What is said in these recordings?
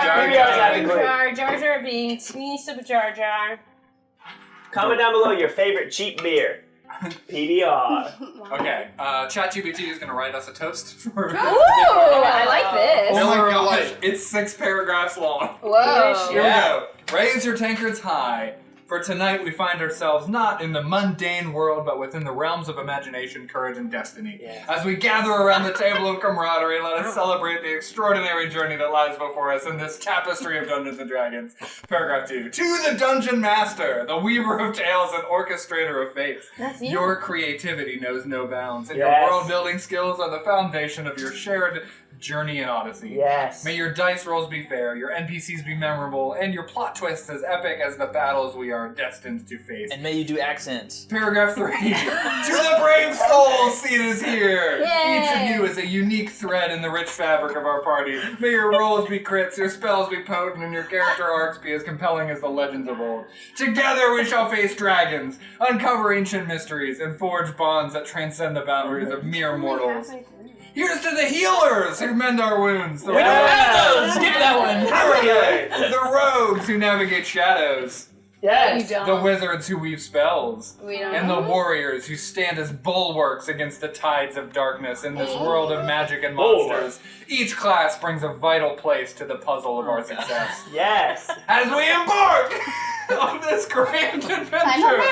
Jar Jar Binks, me some Jar Jar. Comment down below your favorite cheap beer. PBR. Okay, ChatGPT is going to write us a toast for Ooh, I like this. Oh my gosh, life. it's 6 paragraphs long. Whoa. Here we go. Raise your tankards high. For tonight we find ourselves not in the mundane world, but within the realms of imagination, courage, and destiny. Yeah. As we gather around the table of camaraderie, let us celebrate the extraordinary journey that lies before us in this tapestry of Dungeons & Dragons. Paragraph 2. To the Dungeon Master, the weaver of tales and orchestrator of fates. That's you. Your creativity knows no bounds, and Yes. your world-building skills are the foundation of your shared journey and odyssey. Yes. May your dice rolls be fair, your NPCs be memorable, and your plot twists as epic as the battles we are destined to face. And may you do accents. Paragraph 3. To the brave souls seated here! Yay! Each of you is a unique thread in the rich fabric of our party. May your rolls be crits, your spells be potent, and your character arcs be as compelling as the legends of old. Together we shall face dragons, uncover ancient mysteries, and forge bonds that transcend the boundaries of mere mortals. Here's to the healers who mend our wounds. The Skip that one. The rogues who navigate shadows. Yes. You don't. The wizards who weave spells. We don't. And the warriors who stand as bulwarks against the tides of darkness in this world of magic and monsters. Each class brings a vital place to the puzzle of our success. Yes. As we embark on this grand adventure,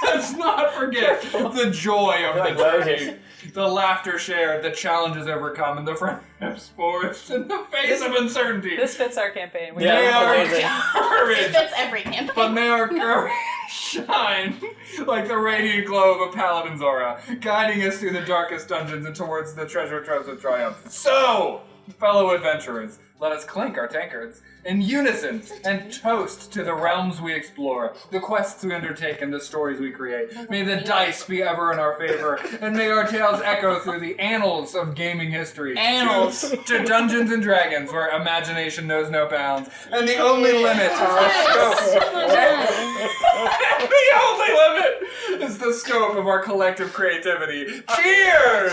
let's not forget the joy of the journey. The laughter shared, the challenges overcome, and the friendships forged in the face of uncertainty. This fits our campaign. May our courage, It fits every campaign. but may our courage shine like the radiant glow of a paladin's aura, guiding us through the darkest dungeons and towards the treasure troves of triumph. So, fellow adventurers, let us clink our tankards in unison and toast to the realms we explore, the quests we undertake, and the stories we create. May the dice be ever in our favor, and may our tales echo through the annals of gaming history. Annals. To Dungeons and Dragons, where imagination knows no bounds, and the only limit to our scope. The only limit is the scope of our collective creativity. Cheers! Cheers!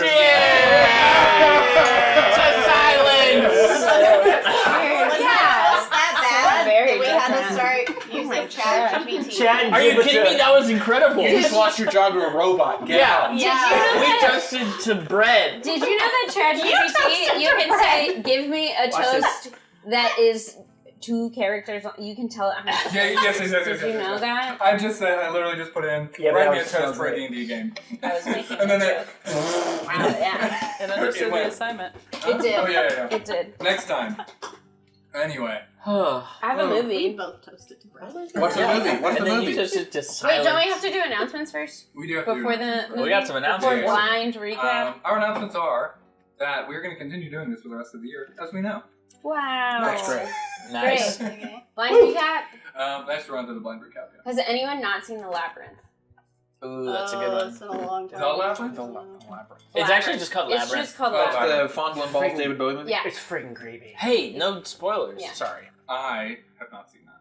To silence! Was that bad? Very We had to different. start using ChatGPT. Are you kidding me? That was incredible. You just lost your job to a robot. Get out. Yeah. We toasted to bread. Did you know that ChatGPT, you can say, give me a toast that is 2 characters, you can tell it how much. Yes. Did you know that? I literally just put in, Yeah, write but me a that toast was for a great. D&D game. I was making And then a it, joke. Yeah, It understood It went. the assignment. it did. Oh, yeah. It did. Next time. Anyway. I have a We movie. both toasted to bread. What's the movie? What's the And then you movie? toasted to Wait, silence. don't we have to do announcements first? We do have to Before do the announcements movie? We got some Before announcements. blind recap? Our announcements are that we're going to continue doing this for the rest of the year, as we know. Wow. That's great. Nice. Great. Okay. Blind recap? Nice to run through the blind recap, yeah. Has anyone not seen The Labyrinth? Ooh, that's a good one. It's been a long time. The Labyrinth? It's actually just called It's Labyrinth. just called Oh, That's Labyrinth. the Fondling Balls David Bowie movie? Yeah. It's freaking creepy. Hey, no spoilers. Yeah. Sorry. I have not seen that.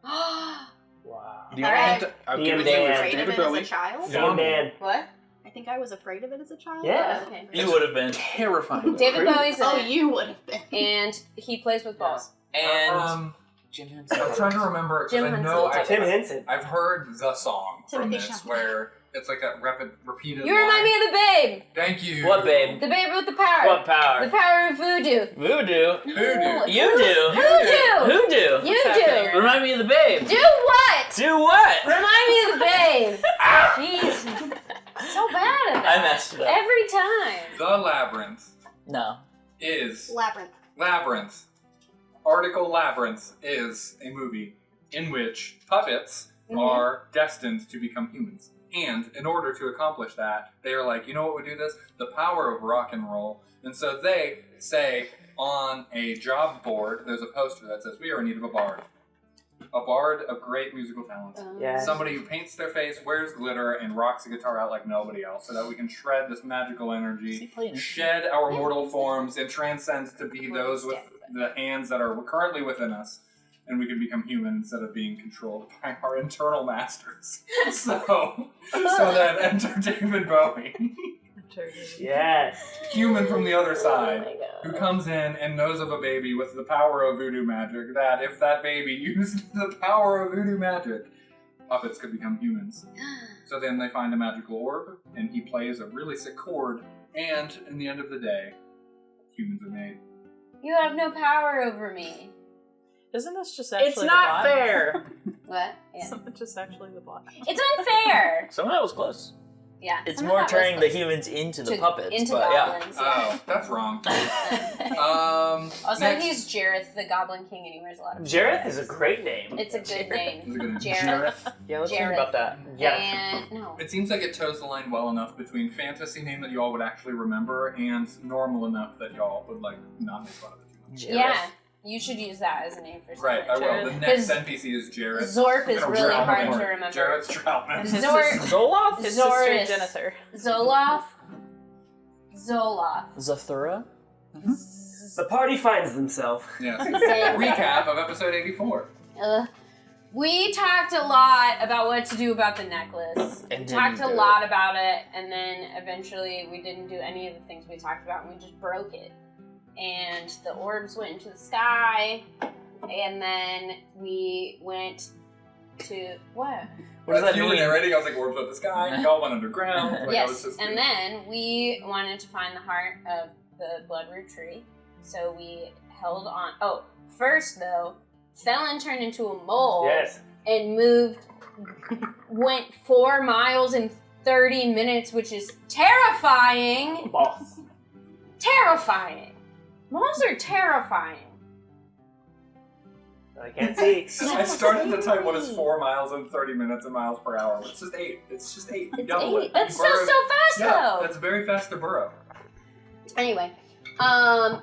Wow. Do you All want right. to? I'll DnD. give it to I you. was Yeah. afraid of David it as Bowie. a child. Damn man. What? I think I was afraid of it as a child. Yeah. Okay. You would have been. Terrifying. David Bowie's in Oh, it, you would have been. and he plays with balls. And Jim Henson. I'm trying to remember, Jim because I know Henson. Tim Henson. I've heard the song from Timothy this, Chalamet. where it's like that repeated You remind me of the babe! Thank you. What, babe? The babe with the power. What power? The power of voodoo. Voodoo. Voodoo. You do. Voodoo! Who do? You What's do! happening? Remind me of the babe. Do what? Do what? Remind me of the babe. Jeez. So bad at that. I messed it up. Every time. The Labyrinth No. is... Labyrinth. Labyrinth. Article Labyrinth is a movie in which puppets are destined to become humans. And in order to accomplish that, they are like, you know what would do this? The power of rock and roll. And so they say on a job board, there's a poster that says, we are in need of a bard. A bard of great musical talent. Yes. Somebody who paints their face, wears glitter, and rocks a guitar out like nobody else, so that we can shred this magical Is he energy, playing? shed our mortal forms, and transcend to be those with the hands that are currently within us, and we can become human instead of being controlled by our internal masters. So then enter David Bowie. Yes. human from the other side. Oh my God. Who comes in and knows of a baby with the power of voodoo magic, that if that baby used the power of voodoo magic, puppets could become humans. So then they find a magical orb, and he plays a really sick chord, and in the end of the day, humans are made. You have no power over me. Isn't this just actually It's the not plot? fair. What? Yeah. Isn't it just actually the plot? It's unfair. Some of that was close. Yeah. It's some of more that was turning the close. humans into the To- puppets. Into but goblins. Oh, that's wrong. Also, Next. he's Jareth, the Goblin King, and he wears a lot of. Jareth is a great name. It's a good name. Is it gonna be Jareth. Yeah, let's think Jareth. about that. Yeah. And no. It seems like it toes the line well enough between fantasy name that y'all would actually remember and normal enough that y'all would like not make fun of it too much. Yeah, you should use that as a name for something. Right, I will. The next Because NPC is Jareth. Zorp is I'm gonna really drown hard him. to remember. Jareth Troutman. Zor- Zoloth? His Zorus. sister Jennifer. Zoloth. Zoloth. Zathura? The party finds themselves. Yes. Same. Recap of episode 84. We talked a lot about what to do about the necklace. And Talked didn't a do lot about it, and then eventually we didn't do any of the things we talked about, and we just broke it. And the orbs went into the sky, and then we went to what? What does As that you were mean? narrating, I was like, orbs up the sky, y'all went underground. Like, I was Yes, just and then we wanted to find the heart of the bloodroot tree, so we held on. Oh, first though, Felon turned into a mole Yes. and went 4 miles in 30 minutes, which is terrifying. Boss. Terrifying. Moles are terrifying. I can't see. I started to type what is 4 miles and 30 minutes in miles per hour. It's just 8. It's just 8. You double it. That's You still burrow- so fast Yeah, though. that's very fast to burrow. Anyway,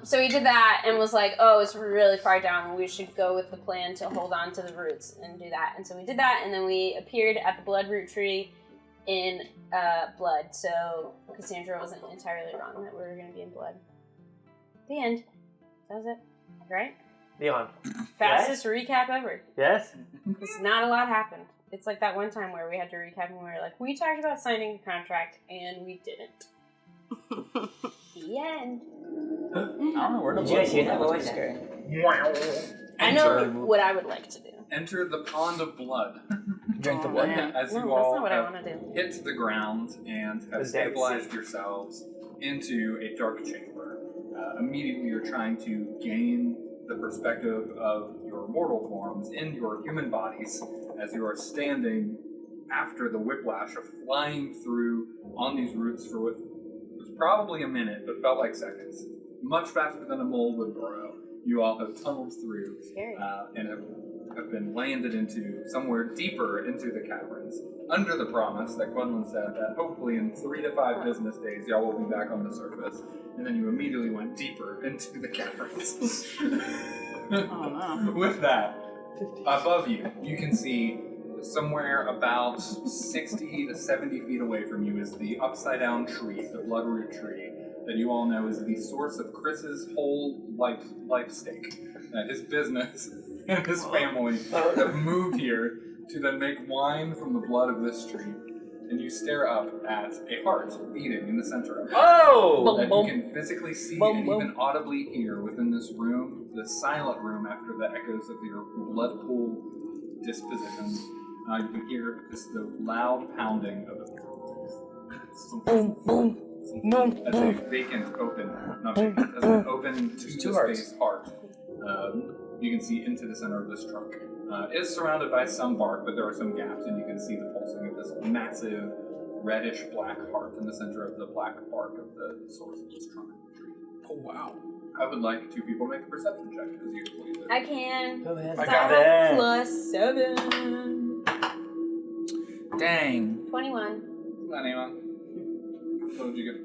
so we did that and was like, oh, it's really far down. We should go with the plan to hold on to the roots and do that. And so we did that, and then we appeared at the bloodroot tree in blood. So Cassandra wasn't entirely wrong that we were going to be in blood. The end. That was it. Right? Leon. Fastest recap ever. Yes? Because not a lot happened. It's like that one time where we had to recap and we were like, we talked about signing a contract and we didn't. The end. I don't know where to Did you guys hear that? What was was that? scary. I know what I would like to do. Enter the pond of blood. Drink the Oh, blood. man. As No, you that's all not what I have want to do. hit the ground and The have Dead stabilized Sea. yourselves into a dark chamber. Immediately you're trying to gain the perspective of your mortal forms in your human bodies as you are standing after the whiplash of flying through on these roots for what was probably a minute but felt like seconds. Much faster than a mole would burrow. You all have tunneled through Scary. and have been landed into somewhere deeper into the caverns, under the promise that Quinlan said that hopefully in 3 to 5 business days y'all will be back on the surface, and then you immediately went deeper into the caverns. Oh no. With that, above you, you can see somewhere about 60 to 70 feet away from you is the upside down tree, the bloodroot tree, that you all know is the source of Chris's whole life stake. His business and his family have moved here to then make wine from the blood of this tree. And you stare up at a heart beating in the center of it. Oh! That you can physically see and even audibly hear within this room, the silent room after the echoes of your blood pool dispositions. You can hear just the loud pounding of it. As a vacant open, not vacant, as an open to Two the hearts. space heart. You can see into the center of this trunk. It's surrounded by some bark, but there are some gaps, and you can see the pulsing of this massive reddish black heart in the center of the black bark of the source of this trunk of the tree. Oh, wow. I would like 2 people to make a perception check as you complete it. I can. Go ahead. I So got have it. +7. Dang. 21. Anyone? What did you get?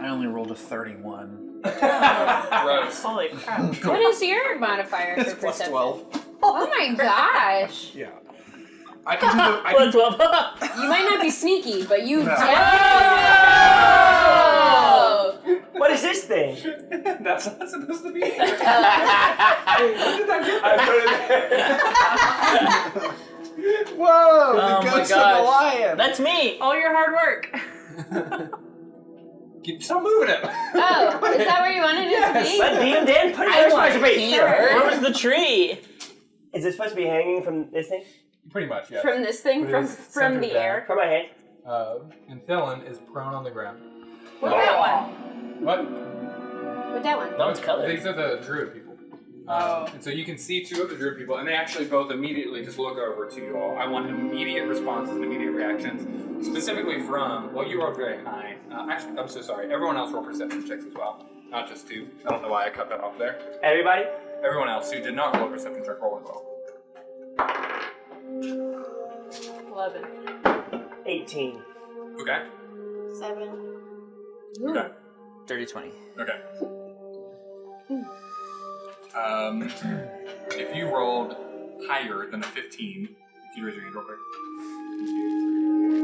I only rolled a 31. Gross. Holy crap. What is your modifier It's for plus perception? 12. Oh my gosh. Yeah. I can do the. I can, 12. You might not be sneaky, but you No. definitely. What is this thing? That's not supposed to be. I put it there. whoa! Oh The my ghost of the gosh. lion! That's me! All your hard work. Stop moving it! Oh, is that where you wanted it to be? Let Dean Dan put it I where it's want supposed to be. here. Where was the tree? Is it supposed to be hanging from this thing? Pretty much, yes. From this thing, It from is from centered the down. air. From my hand. And Thelen is prone on the ground. What that one? What? What that one? That one's colored. These are the druid people. And so you can see two of the druid people, and they actually both immediately just look over to you all. I want immediate responses and immediate reactions, specifically from, well, you rolled very high. Actually, I'm so sorry. Everyone else roll perception checks as well, not just two. I don't know why I cut that off there. Everybody? Everyone else who did not roll a perception check, roll as well. 11. 18. Okay. 7. Okay. Dirty 20. Okay. If you rolled higher than a 15, can you raise your hand real quick?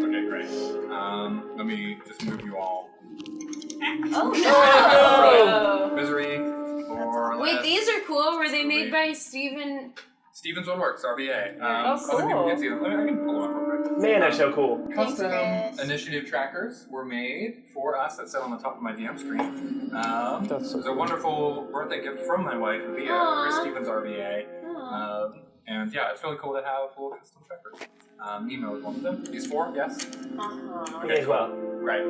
Okay, great. Let me just move you all. Oh no! Misery, or Wait, less. these are cool. Were they made Sweet. by Steven? Steven's Woodworks, RVA. Oh, Other people cool. can see them. I can pull them up real quick. Man, they're so cool. Thanks, Custom Chris. initiative trackers were made for us that sit on the top of my DM screen. That's so It was a wonderful birthday gift from my wife via Aw. Chris Stevens RVA. Oh. And yeah, it's really cool to have little custom trackers. Nemo is one of them. These 4, yes? Uh-huh. Me as well. Right.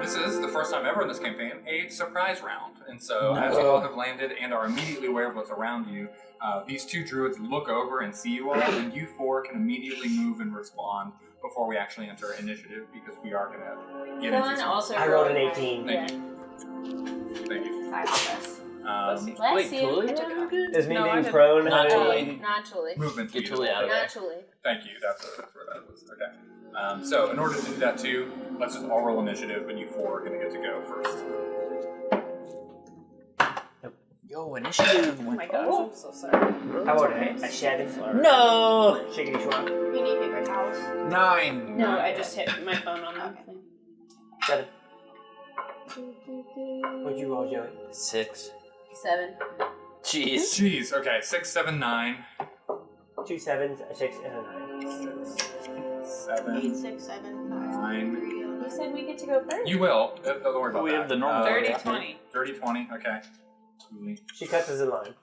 This is the first time ever in this campaign, a surprise round. And so, as you all have landed and are immediately aware of what's around you, these two druids look over and see you all, and you 4 can immediately move and respond before we actually enter initiative, because we are going to get into Dylan some... also I rolled an 18. Thank Yeah. Thank you. Five of us. Bless Bless you. Tuli? Does me No, I being didn't. prone Not have Tuli. any- Not Tuli. Movement Get speed Tuli as well. out of there. Not Tuli. Thank you. That's where that was. Okay. So in order to do that too, let's just all roll initiative, and you 4 are going to get to go first. Yo, initiative. Oh my gosh, I'm so sorry. How about a 7? No! Shiggity swap. You need paper towels. 9. No, I just hit my phone on that thing. 7. What'd you roll, Joey? 6. 7. Jeez. Jeez. Okay. 6, 7, 9. 2 7s, a 6, and a 9. 7, 8, 6, 7, 5, 9. 3, You said we get to go first. You will. Don't worry about We that. have the normal. 30, Yeah. 20. 30, 20. Okay. Tuli. She cuts us in line.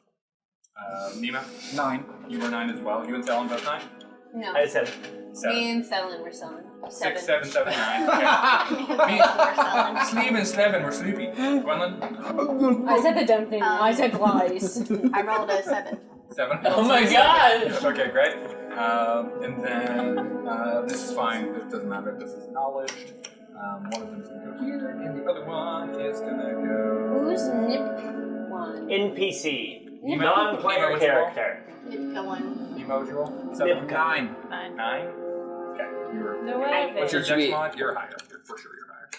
Nima, 9. you were 9 as well. You and Thelen both 9? No. I had 7. 7. Me and Thelen were selling. 7. 6, 7, 7, 9. Okay. We're selling. Sleeve and Slevin were sleepy. Gwendolyn? I said the dumb thing. I said lies. I rolled a 7. 7. Oh my god! Okay, great. And then this is fine. It doesn't matter. This is acknowledged. One of them's gonna go here, and the other one is gonna go. Who's Nip one? NPC. Nemo- Non-player Nemo character. Keep going. Emoji 7. Nip 9. 9. 9. Okay. You're. No way. What's your Did you dex get- mod? You're higher. You're for sure. You're higher.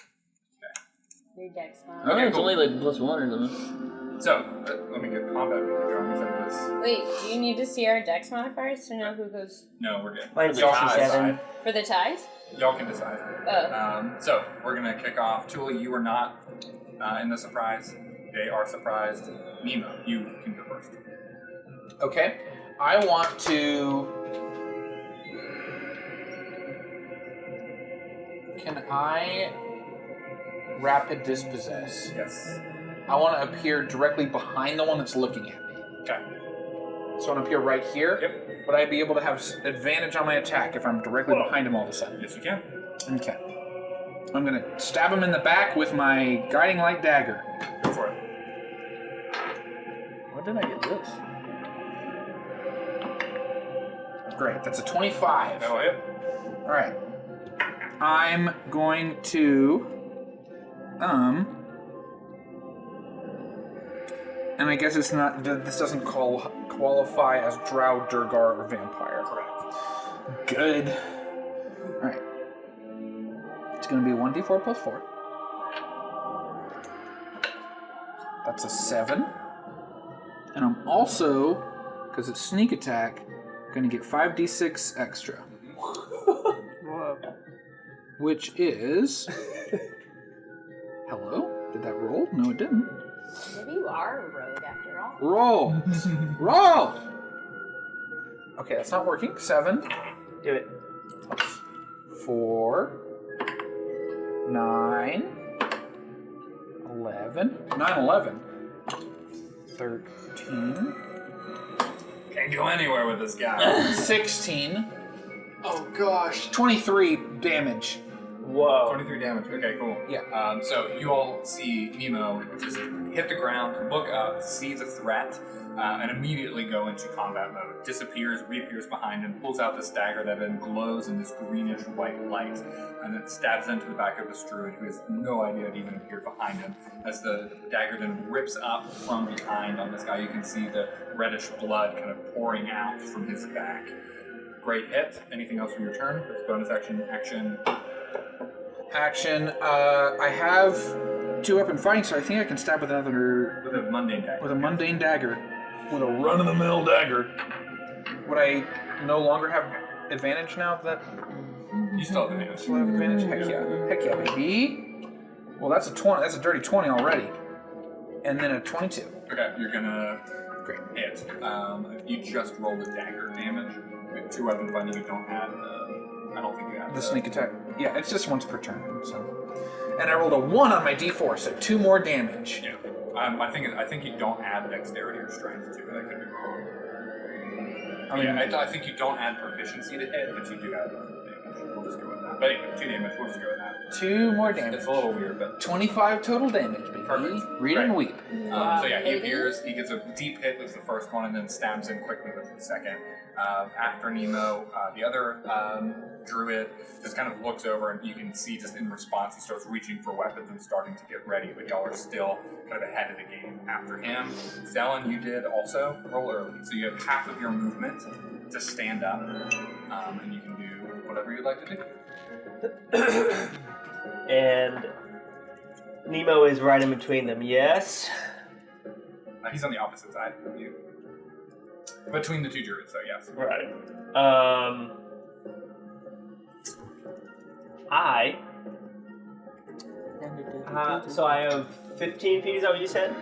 Your dex mod. Oh, Okay, it's cool. only like +1 or something. So let me get combat music going instead of this. Wait, do you need to see our dex modifiers to know who goes No, we're good. Mine's Y'all can 67. decide. for the ties? Y'all can decide. Oh. So we're gonna kick off. Tuli, you are not in the surprise. They are surprised. Nemo, you can go first. Okay. I want to. Can I rapid dispossess? Yes. I want to appear directly behind the one that's looking at me. Okay. So I want to appear right here. Yep. Would I be able to have advantage on my attack if I'm directly behind him all of a sudden? Yes, you can. Okay. I'm going to stab him in the back with my guiding light dagger. Go for it. Where did I get this? Great. That's a 25. That'll hit. All right. I'm going to, and I guess it's not. This doesn't qualify as Drow, Durgar, or Vampire. Correct. Good. All right. It's going to be 1d4 plus 4. That's a 7. And I'm also, because it's sneak attack, going to get 5d6 extra. Whoa. Which is... Hello? Did that roll? No, it didn't. Maybe you are a rogue after all. Roll! Roll! Okay, that's not working. 7, Do it. 4, 9, 11. 9, 11. 13. Can't go anywhere with this guy. 16. Oh gosh. 23 damage. Whoa. 23 damage. Okay, cool. Yeah. So you all see Nemo just hit the ground, look up, see the threat, and immediately go into combat mode. Disappears, reappears behind him, pulls out this dagger that then glows in this greenish white light, and then stabs into the back of this druid who has no idea it even appeared behind him. As the dagger then rips up from behind on this guy, you can see the reddish blood kind of pouring out from his back. Great hit. Anything else from your turn? That's bonus action. Action. I have 2-weapon fighting, so I think I can stab with another. With a mundane dagger. With a mundane dagger. With a run-of-the-mill dagger. Would I no longer have advantage now that? You still have advantage. Still have advantage? Heck yeah. Heck yeah, baby. Well, that's a 20. That's a dirty 20 already. And then a 22. Okay, you're gonna Great. hit. You just rolled the dagger damage. With 2-weapon fighting, you don't add I don't think you add The sneak attack. Yeah, it's just once per turn. So, and I rolled a 1 on my d4, so 2 more damage. Yeah. I think you don't add dexterity or strength to it. I could be wrong. I think you don't add proficiency to hit, but you do add damage. We'll just go with that. But anyway, 2 damage. We'll just go with that. 2 more damage. It's a little weird, but 25 total damage, baby. Perfect. Read and weep. so yeah, he appears. He gets a deep hit with the first one, and then stabs him quickly with the second. After Nemo, the other druid just kind of looks over, and you can see just in response he starts reaching for weapons and starting to get ready, but y'all are still kind of ahead of the game after him. Zelen, you did also roll early, so you have half of your movement to stand up, and you can do whatever you'd like to do. And Nemo is right in between them, yes? He's on the opposite side of you. Between the 2 druids, so yes. Right. So I have 15 feet, is that what you said?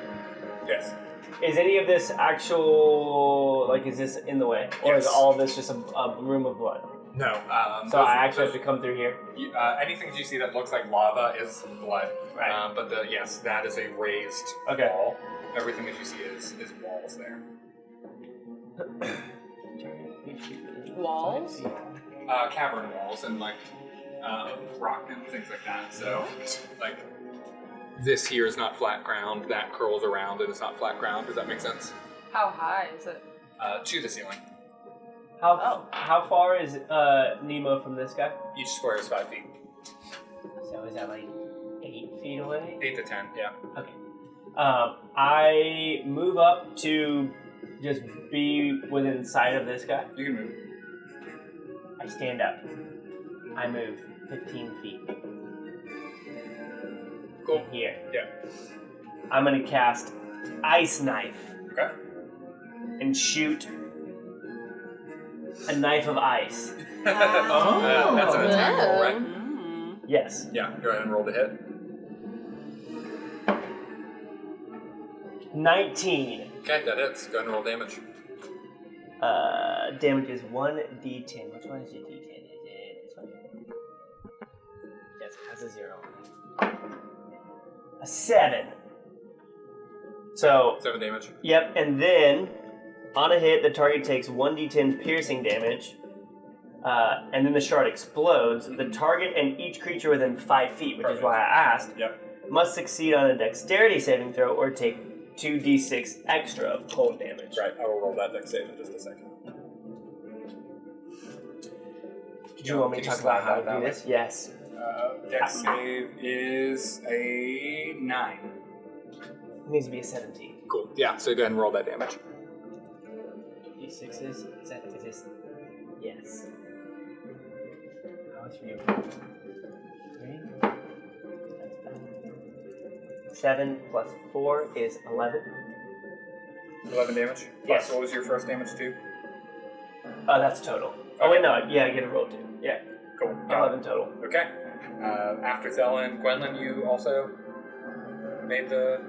Yes. Is any of this actual, is this in the way? Or is Yes. all of this just a room of blood? No. So I actually have to come through here? Anything that you see that looks like lava is blood. Right. But yes, that is a raised Okay. wall. Everything that you see is walls there. Walls? Cavern walls and rock and things like that. So this here is not flat ground. That curls around and it's not flat ground. Does that make sense? How high is it? To the ceiling. How far is Nemo from this guy? Each square is 5 feet. So is that 8 feet away? 8 to 10. Yeah. Okay. I move up to just be within sight of this guy. You can move. I stand up. I move 15 feet. Cool. Here. Yeah. I'm gonna cast Ice Knife Okay. and shoot a knife of ice. That's an attack roll, right? Yes. Yeah. Go ahead and roll the hit. 19. Okay, that hits. Go ahead and roll damage. Damage is 1d10. Which one is your d10? Is it this one? Yes, it has a 0. A 7. So, 7 damage. yep, and then on a hit, the target takes 1d10 piercing damage, and then the shard explodes. The target and each creature within 5 feet, which is why I asked, Yep. must succeed on a dexterity saving throw or take 2d6 extra of cold damage. Right, I will roll that dex save in just a second. Do you want me to talk about how to do this? Yes. Dex save is a 9. It needs to be a 17. Cool. Yeah, so go ahead and roll that damage. D6s? Is this? Yes. How much for you? 3? That's bad. 7 plus 4 is 11. 11 damage? Yes. What was your first damage too? That's total. Oh, wait, no. Yeah, I get a roll too. Yeah. Cool. 11 total. Okay. After Thelen, Gwendolyn, you also made the...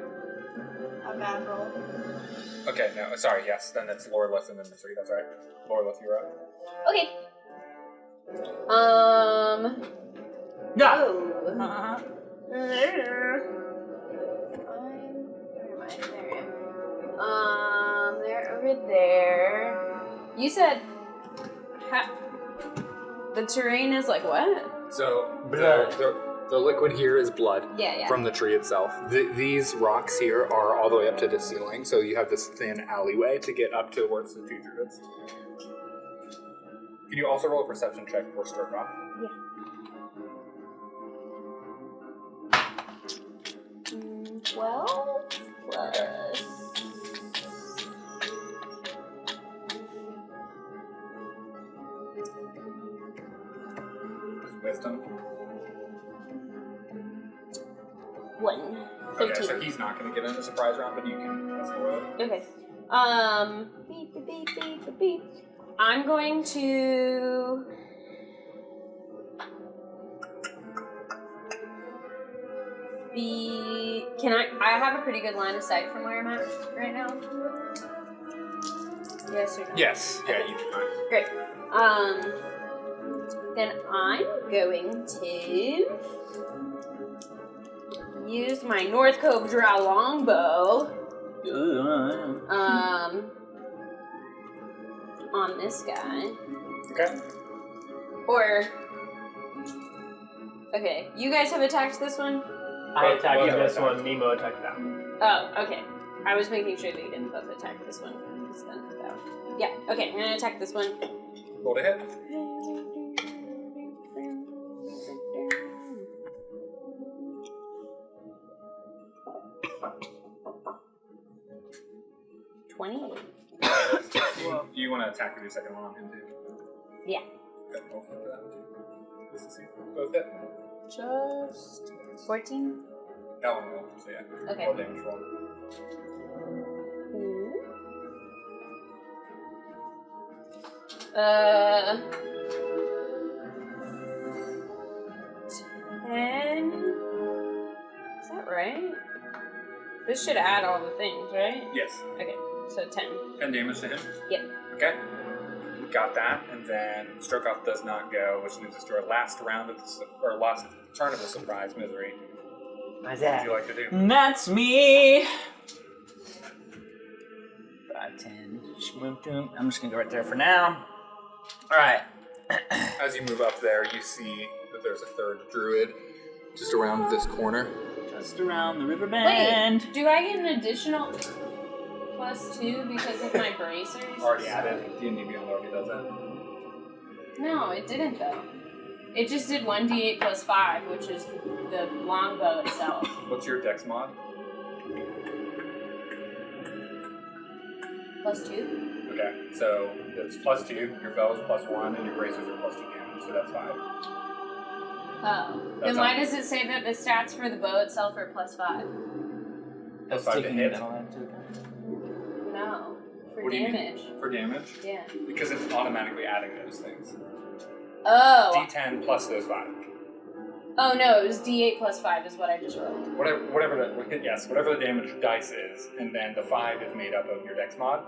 A bad roll. Okay, no, sorry, yes. Then it's Lorelith and then Missouri. That's right. Lorelith, you're up. Okay. Uh-huh. They're over there. You said the terrain is like what? So Blood. the liquid here is blood. Yeah. From the tree itself. These rocks here are all the way up to the ceiling, so you have this thin alleyway to get up towards the two druids. Can you also roll a perception check for start off? 12 plus. Wisdom. 1. Okay, 13. so he's not going to get in the surprise round, but you can. That's the roll. Okay. Beep. I'm going to. I have a pretty good line of sight from where I'm at right now. Yes or no? Yes. Yeah, you do fine. Great. Then I'm going to use my North Cove Drow longbow. On this guy. Okay. Or. Okay, you guys have attacked this one? I attacked Both this attacked. one, Nemo attacked that one. Oh, okay. I was making sure that you didn't both attack this one. Yeah, okay, I'm gonna attack this one. Roll to hit. 28. Do you want to attack with your second one on him too? Yeah. Okay, roll for that one too. Just to see. Both hit. Just 14. That one will. So yeah. Okay. Roll damage roll. Uh, 10. Is that right? This should add all the things, right? Yes. Okay, so 10. 10 damage to him? Yep. Okay. Got that, and then stroke off does not go, which leads us to our last round of the last turn of the surprise misery. What's What that? would you like to do? That's me. 5, 10. I'm just gonna go right there for now. All right. As you move up there, you see that there's a third druid just around this corner. Just around the river Wait, bend. do I get an additional +2 because of my bracers? Already added. D&D Beyond already does that. No, it didn't though. It just did 1d8 plus 5, which is the longbow itself. What's your dex mod? +2? Okay, so it's +2, your bow is +1, and your bracers are +2 damage, so that's 5. Oh. Then why does it say that the stats for the bow itself are +5? Plus 5 to hit. No. For What do you mean? damage. For damage? Yeah. Because it's automatically adding those things. Oh. D10 plus those 5. Oh no, it was d8 plus 5 is what I just rolled. Whatever the damage dice is, and then the 5 is made up of your dex mod.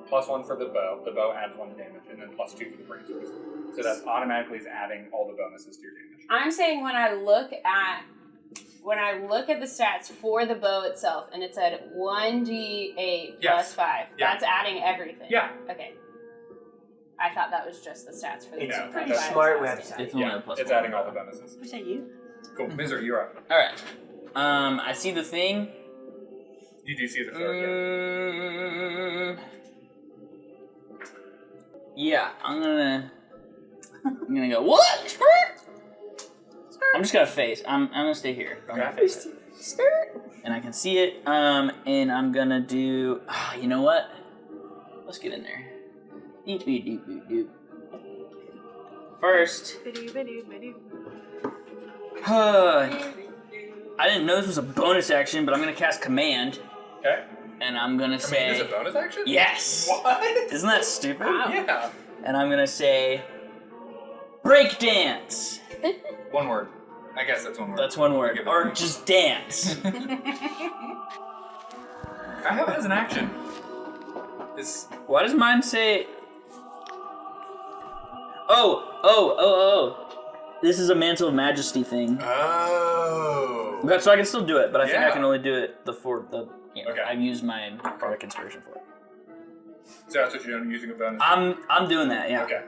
+1 for the bow. The bow adds 1 damage, and then +2 for the bracers. So that automatically is adding all the bonuses to your damage. I'm saying when I look at the stats for the bow itself, and it said 1d8 Yes. plus 5, Yeah. that's adding everything. Yeah. Okay. I thought that was just the stats for the It's bow. pretty That's why I was smart asking. website. It's only Yeah, a +1. it's adding all the bonuses. Was that you? Cool. Misery, you're up. All right. I see the thing. You do see the third, Yeah, I'm gonna go. What? I'm just gonna face. I'm gonna stay here. I'm gonna Okay. face it. And I can see it. And I'm gonna do. You know what? Let's get in there. Doop, doop, doop, doop, doop. First. I didn't know this was a bonus action, but I'm gonna cast command, Okay. and I'm gonna Command say is a bonus action? yes. What? Isn't that stupid? Yeah. And I'm gonna say break dance. One word. I guess that's one word. That's one word. Give it Or to me. just dance. I have it as an action. It's Why does mine say? Oh. This is a Mantle of Majesty thing. oh. Okay, so I can still do it, but I think I Yeah. can only do it the Yeah, Okay. I've used my bardic inspiration for it. So that's what you're doing, using a bonus. I'm doing that. Yeah. Okay.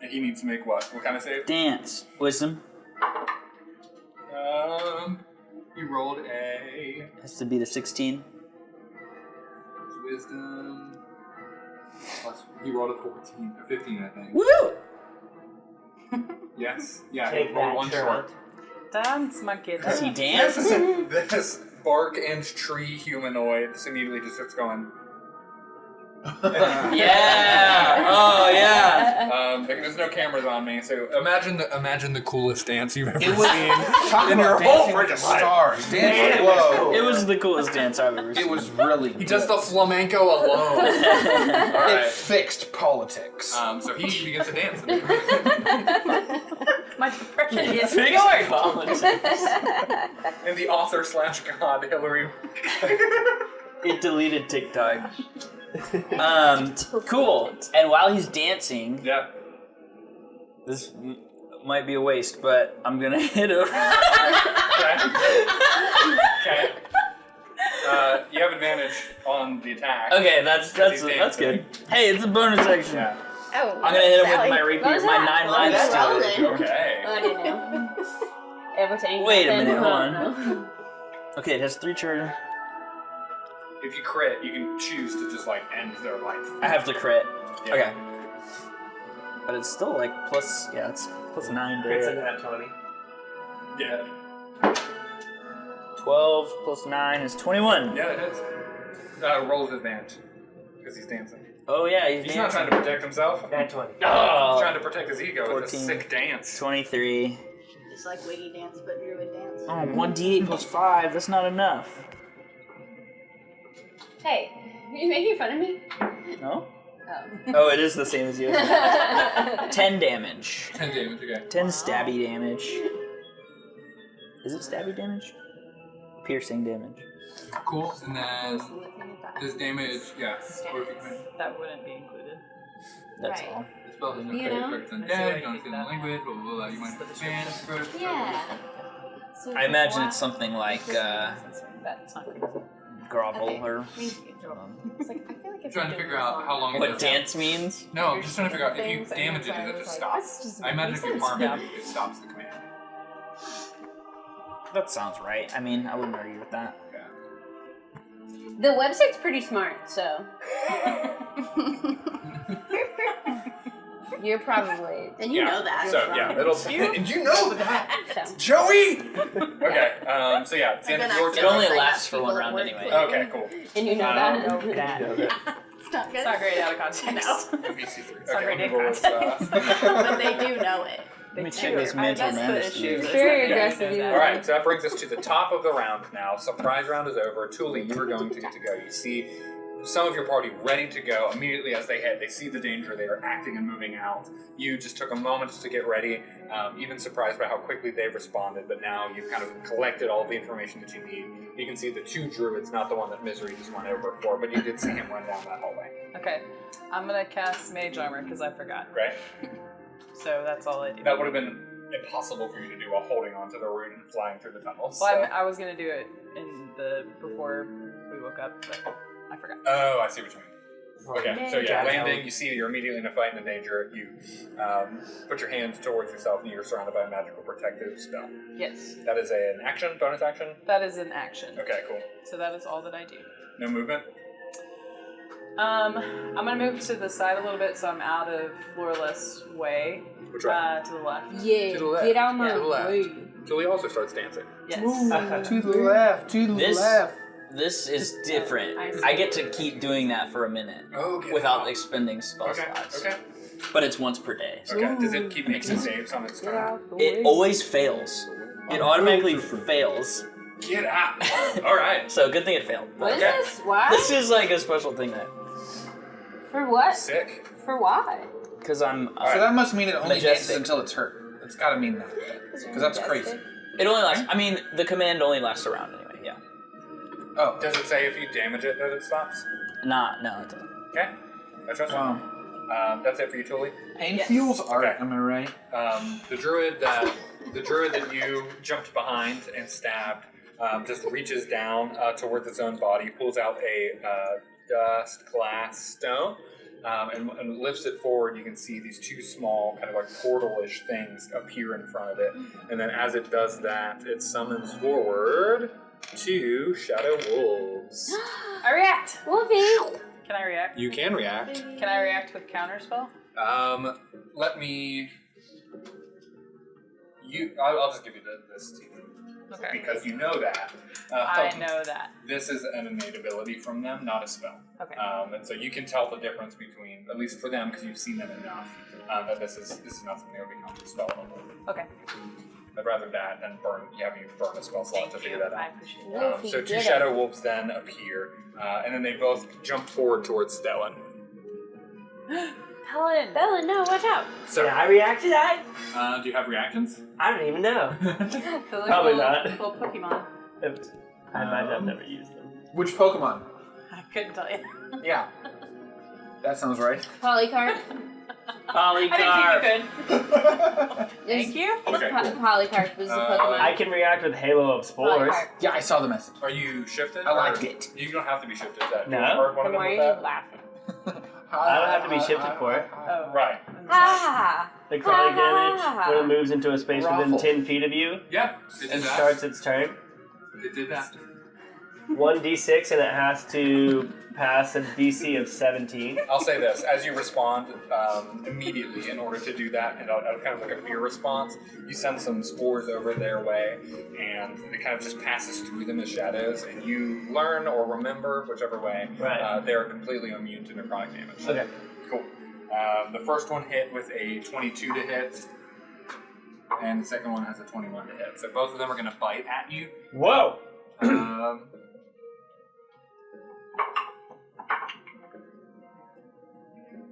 And he needs to make what? What kind of save? Dance. Wisdom. He rolled a Has to be the 16. wisdom. Plus, he rolled a 14, or 15, I think. Woo! Yes. Yeah. Take he rolled that, one Charlotte. short. Dance, monkey. Does he Dance. dance? This bark and tree humanoid just immediately just starts going. Yeah. Oh yeah. There's no cameras on me, so imagine the coolest dance you've ever It was seen. talk in about your dancing whole with the freaking life. stars. Dancing whoa. It was the coolest dance I've ever seen. It was really He does the flamenco alone. All It right. fixed politics. So he begins to dance. My depression is Fixed cured. politics. And the author / god Hillary. It deleted TikTok. Cool. And while he's dancing, Yeah. this might be a waste, but I'm gonna hit him. Okay. Okay. You have advantage on the attack. Okay, that's He's good. dancing. Hey, it's a bonus action. Yeah. Oh, I'm gonna hit him with Sally. my What rapier, was my that? 9 What lives was to it. that? Okay. I don't know. Everything. Wait a minute, hold on. on. Okay, it has 3 charges. If you crit, you can choose to just like end their life. I have to crit. Yeah. Okay. But it's still like plus, yeah, it's plus 9 Crits in to that 20. Yeah. 12 plus 9 is 21. Yeah, it is. Roll with advantage because he's dancing. Oh yeah, He's not trying to protect himself. Nat 20. He's Oh, trying to protect his ego with a 14. sick dance. 23. It's like wiggy dance, but druid dance. Oh, 1d8 plus 5, that's not enough. Hey, are you making fun of me? No? Oh. Oh, it is the same as you. 10 damage. 10 damage, okay. 10 stabby damage. Is it stabby damage? Piercing damage. Cool. And then Just looking at that. his damage, yeah. That wouldn't be included. That's Right. all. The spell has no You credit, know? cards I see undead, why you you don't did understand the that. language, blah, blah, blah. You might understand. Yeah. So I imagine it's something like That's not crazy. grovel Okay. or Thank you. It's like, I feel like if Trying you're to doing figure this out how long it what does. dance means. No, I'm just trying to figure out if you things, and damage it, that's does why it I just was stop? like, this doesn't I imagine make if you sense. harm Yeah. it, it stops the command. That sounds right. I mean, I wouldn't argue with that. Yeah. The website's pretty smart, so you're probably And you know that. So yeah, it'll. And you know that, so. Joey. Okay. So yeah, it's the end of your It turn. only Bring up lasts for people one at round work anyway. with- Okay, cool. And you know that. It's not good. It's not great out of context. NPC3. not very Okay, good cool. It's, But they do know it. Let me check this mental That's the majesty. issue. It's very It's not aggressive, good to know you that. All right, so that brings us to the top of the round now. Surprise round is over. Tuli, you are going to get to go. You see some of your party ready to go. Immediately as they hit, they see the danger. They are acting and moving out. You just took a moment to get ready, even surprised by how quickly they responded. But now you've kind of collected all the information that you need. You can see the 2 druids, not the one that Misery just went over for, but you did see him run down that hallway. Okay, I'm gonna cast Mage Armor because I forgot. Great. So that's all I do. That would have been impossible for you to do while holding onto the root and flying through the tunnels. Well, so. I was gonna do it before we woke up, but I forgot. Oh, I see what you mean. Okay, so yeah, Yeah. landing, you see you're immediately in a fight and a danger. You put your hands towards yourself and you're surrounded by a magical protective spell. Yes, That is an action, bonus action? that is an action. Okay, cool. So that is all that I do. No movement? I'm gonna move to the side a little bit so I'm out of Loreless' way. Which way? To the left. Yeah, To the left. get out my To the left. way. Julie also starts dancing. Yes. To the left, to the This- left. This is different. I see. I get to keep doing that for a minute Okay. without expending spell Okay, slots. okay. But it's once per day. So Okay, does it keep making saves on its Get turn? out the way. it always fails. It automatically fails. Get out! Alright. So good thing it failed. What is Okay. this? Why? This is like a special thing that For what? Sick. For why? because I'm. So that must mean it only dances Majestic. until it's hurt. It's got to mean that. Because that's crazy. It only lasts. I mean, the command only lasts a round anyway. Yeah. Oh. Does it say if you damage it that it stops? No, it doesn't. Okay. I trust you. Wow. That's it for you, Tuli. Pain Yes. fuels art, Okay. am I right? The druid that you jumped behind and stabbed just reaches down towards its own body, pulls out a dust glass stone, and lifts it forward. You can see these two small, kind of like portal-ish things appear in front of it. And then as it does that, it summons forward 2 shadow wolves. I react. Wolfie. Can I react? You can react. Can I react with counterspell? Let me. I'll just give you this team. Okay. Because you know that. I know that. This is an innate ability from them, not a spell. Okay. And so you can tell the difference between, at least for them, because you've seen them enough, that this is not something that would become a spell level. Okay. I'd rather that than burn a spell slot to figure that I out. appreciate it. So 2 shadow wolves then appear, and then they both jump forward towards Stellan. Helen! Bella, no, watch out. So, Can I react to that? do you have reactions? I don't even know. Probably not. Little Pokemon. I imagine I've never used them. Which Pokemon? I couldn't tell you. Yeah. That sounds right. Polycarp. Polycarp. I didn't think you could. Thank you. Okay. Polycarp was the Pokemon. I can react with Halo of Spores. Polycarp. Yeah, I saw the message. Are you shifted? I liked or- it. You don't have to be shifted. That No? You hurt one of Then them why with are you that? laughing? I don't have to be shifted for it. Oh. Right. Ah! The necrotic damage when it moves into a space within Raffle. 10 feet of you Yeah. It did and that. starts its turn. It did that. 1d6 and it has to pass a DC of 17. I'll say this: as you respond immediately, in order to do that, and out of kind of like a fear response, you send some spores over their way, and it kind of just passes through them as shadows, and you learn or remember, whichever way, Right. they're completely immune to necrotic damage. Okay. Cool. The first one hit with a 22 to hit, and the second one has a 21 to hit. So both of them are going to bite at you. Whoa!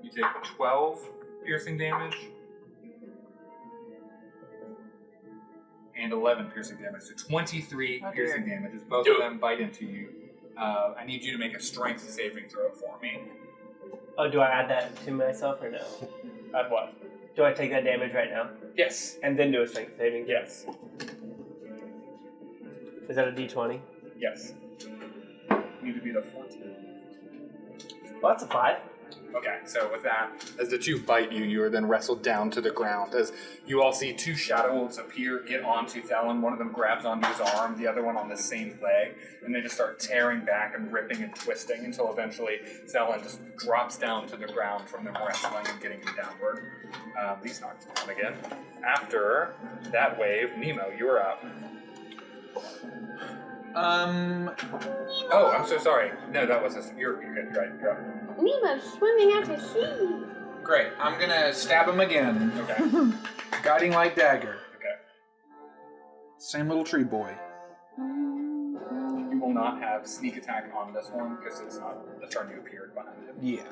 You take 12 piercing damage and 11 piercing damage. So 23 Oh, piercing dear. damage as both of them bite into you. I need you to make a strength saving throw for me. Oh, do I add that to myself or no? At what? Do I take that damage right now? Yes. And then do a strength saving? Yes. Is that a d20? Yes. You need to beat a 14. Well, that's a 5. Okay, so with that, as the two bite you, you are then wrestled down to the ground. As you all see 2 shadow wolves appear, get onto Thelen. One of them grabs onto his arm, the other one on the same leg, and they just start tearing back and ripping and twisting until eventually Thelen just drops down to the ground from them wrestling and getting him downward. These knocked him down again. After that wave, Nemo, you are up. Oh, I'm so sorry. No, that was you're good. Right, you're up. Nemo's swimming out to sea. Great. I'm gonna stab him again. Okay. Guiding light dagger. Okay. Same little tree boy. You will not have sneak attack on this one because it's not the turn you appeared behind him. Yeah.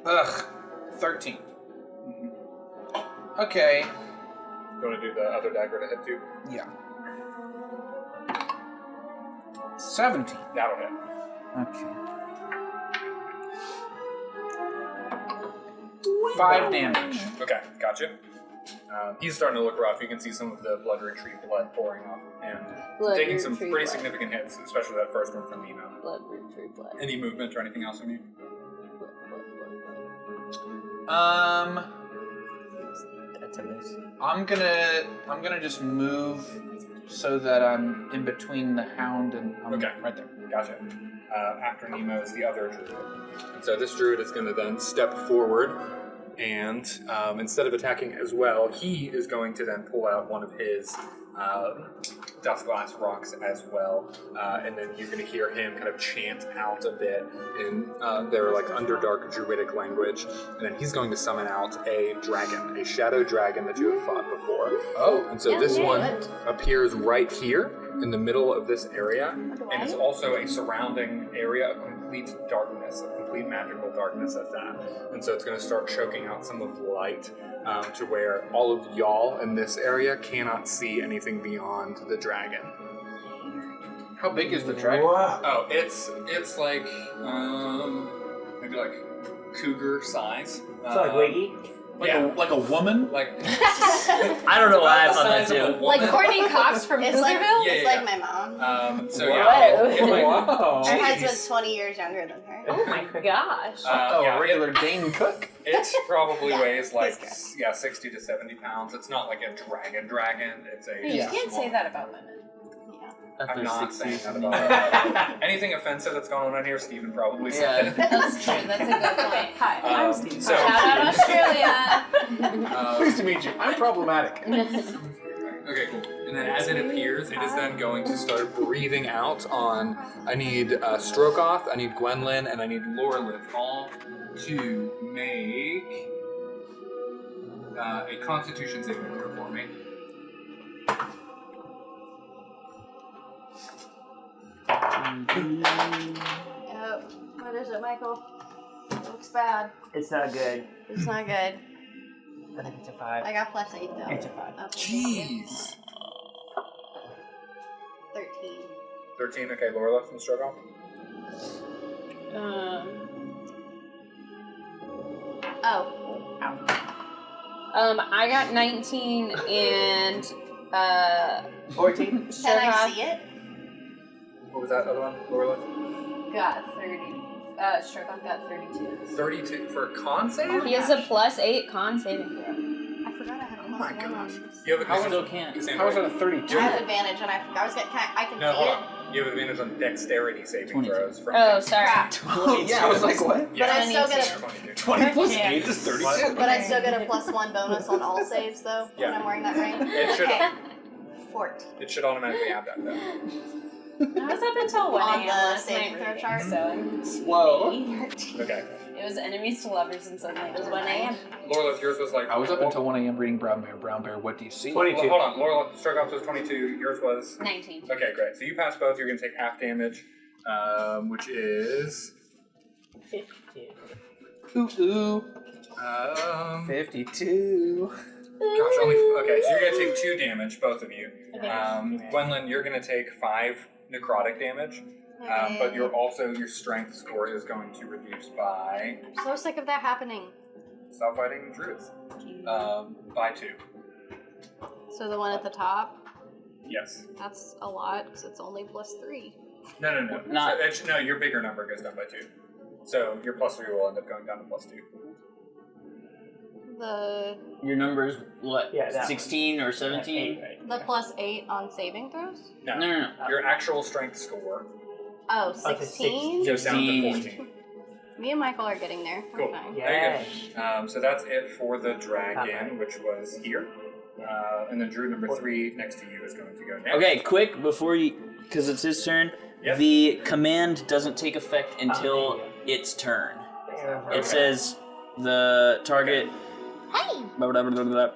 Ugh. 13. Okay. You want to do the other dagger to hit too? Yeah. 17. That'll hit. Okay. 5 damage. Okay, gotcha. He's starting to look rough. You can see some of the blood retreat blood pouring off and Blood taking some retreat pretty blood. significant hits, especially that first one from Nemo. Blood, retreat, blood. Any movement or anything else from you? That's a miss. I'm gonna just move so that I'm in between the hound and I'm Okay. right there. Gotcha. After Nemo is the other druid. And so this druid is going to then step forward, and instead of attacking as well, he is going to then pull out one of his dust glass rocks as well, and then you're going to hear him kind of chant out a bit in their like underdark druidic language, and then he's going to summon out a dragon, a shadow dragon that you have fought before. Oh. And so Yeah, this yeah. one appears right here in the middle of this area, and it's also a surrounding area of complete darkness, of complete magical darkness at that. And so it's going to start choking out some of the light to where all of y'all in this area cannot see anything beyond the dragon. How big is the dragon? Whoa. Oh, it's like maybe like cougar size. It's like Wiggy. Like a woman? Like, I don't know why I thought that too. Like Courtney Cox from It's like, Cougarville? Yeah, it's yeah, like my mom. so Whoa. yeah. Wow. Her Jeez. husband's 20 years younger than her. Oh my gosh. Yeah, a regular Dane cook? It probably weighs like He's 60 to 70 pounds. It's not like a dragon. It's a. You can't small- say that about women. Yeah. I'm not saying that about anything offensive that's going on in here. Stephen probably said. Yeah. That's true. That's a good point. Hi, I'm Steve. So, Shout out Australia. Pleased to meet you. I'm problematic. okay, cool. And then as it appears, it is then going to start breathing out on. I need Strokeoff, I need Gwendolyn, and I need Lorelith all to make a Constitution saving throw for me. Oh, what is it, Michael? It looks bad. It's not good. It's not good. I think it's a 5. I got +8 though. It's a 5. That's okay. Jeez. 13. 13. Okay, Lorelith and Strokeoff. Oh. I got 19 and 14. Can I see it? What was that other one? Lorelith. got 30. Strokeoff got 32. 32 for a con save? He has a +8 con saving throw. I forgot I had a Oh my +1 gosh. on this. You have I advantage. still can't. How is that a 32? I have advantage, and I forgot. I can No, see hold it. on. You have advantage on dexterity saving 22. throws. From Oh, sorry. Oh, yeah, I was like, what? But I still get a 22. 20 plus Yeah. 8 is 32. But I still get a +1 bonus on all saves though when Yeah. I'm wearing that ring. It should- Okay. 14. It should automatically have that though. I was up until 1 On a.m. the last saving night throw reading, chart? so I'm Whoa. Okay. it was enemies to lovers and suddenly it was 1 a.m. Lorelith, yours was like. I was up until 1 a.m. reading Brown Bear. Brown Bear, what do you see? 22. Hold on. Lorelith, Strokeoff was 22. Yours was. 19. Okay, great. So you pass both. You're going to take half damage, which is. 52. Ooh, Um, 52. Gosh, only. Okay, so you're going to take 2 damage, both of you. Okay. Gwendolyn, you're going to take 5 necrotic damage. But your strength score is going to reduce by. I'm so sick of that happening. Stop fighting druids. By 2. So the one at the top, Yes. that's a lot because it's only +3. No. Not- No, your bigger number goes down by 2. So your +3 will end up going down to +2. The Your number's what? Yeah, that 16 or 17? 8, right? the +8 on saving throws? No. No. Your actual strength score Oh, Okay, 16? goes down to 14. Me and Michael are getting there. We're Cool. fine. There you go. So that's it for the dragon, which was here. And then Druid number 3 next to you is going to go next. Okay, quick, before you, because it's his turn, Yep. the command doesn't take effect until its turn. It says the target, Hey! blah, blah, blah, blah, blah,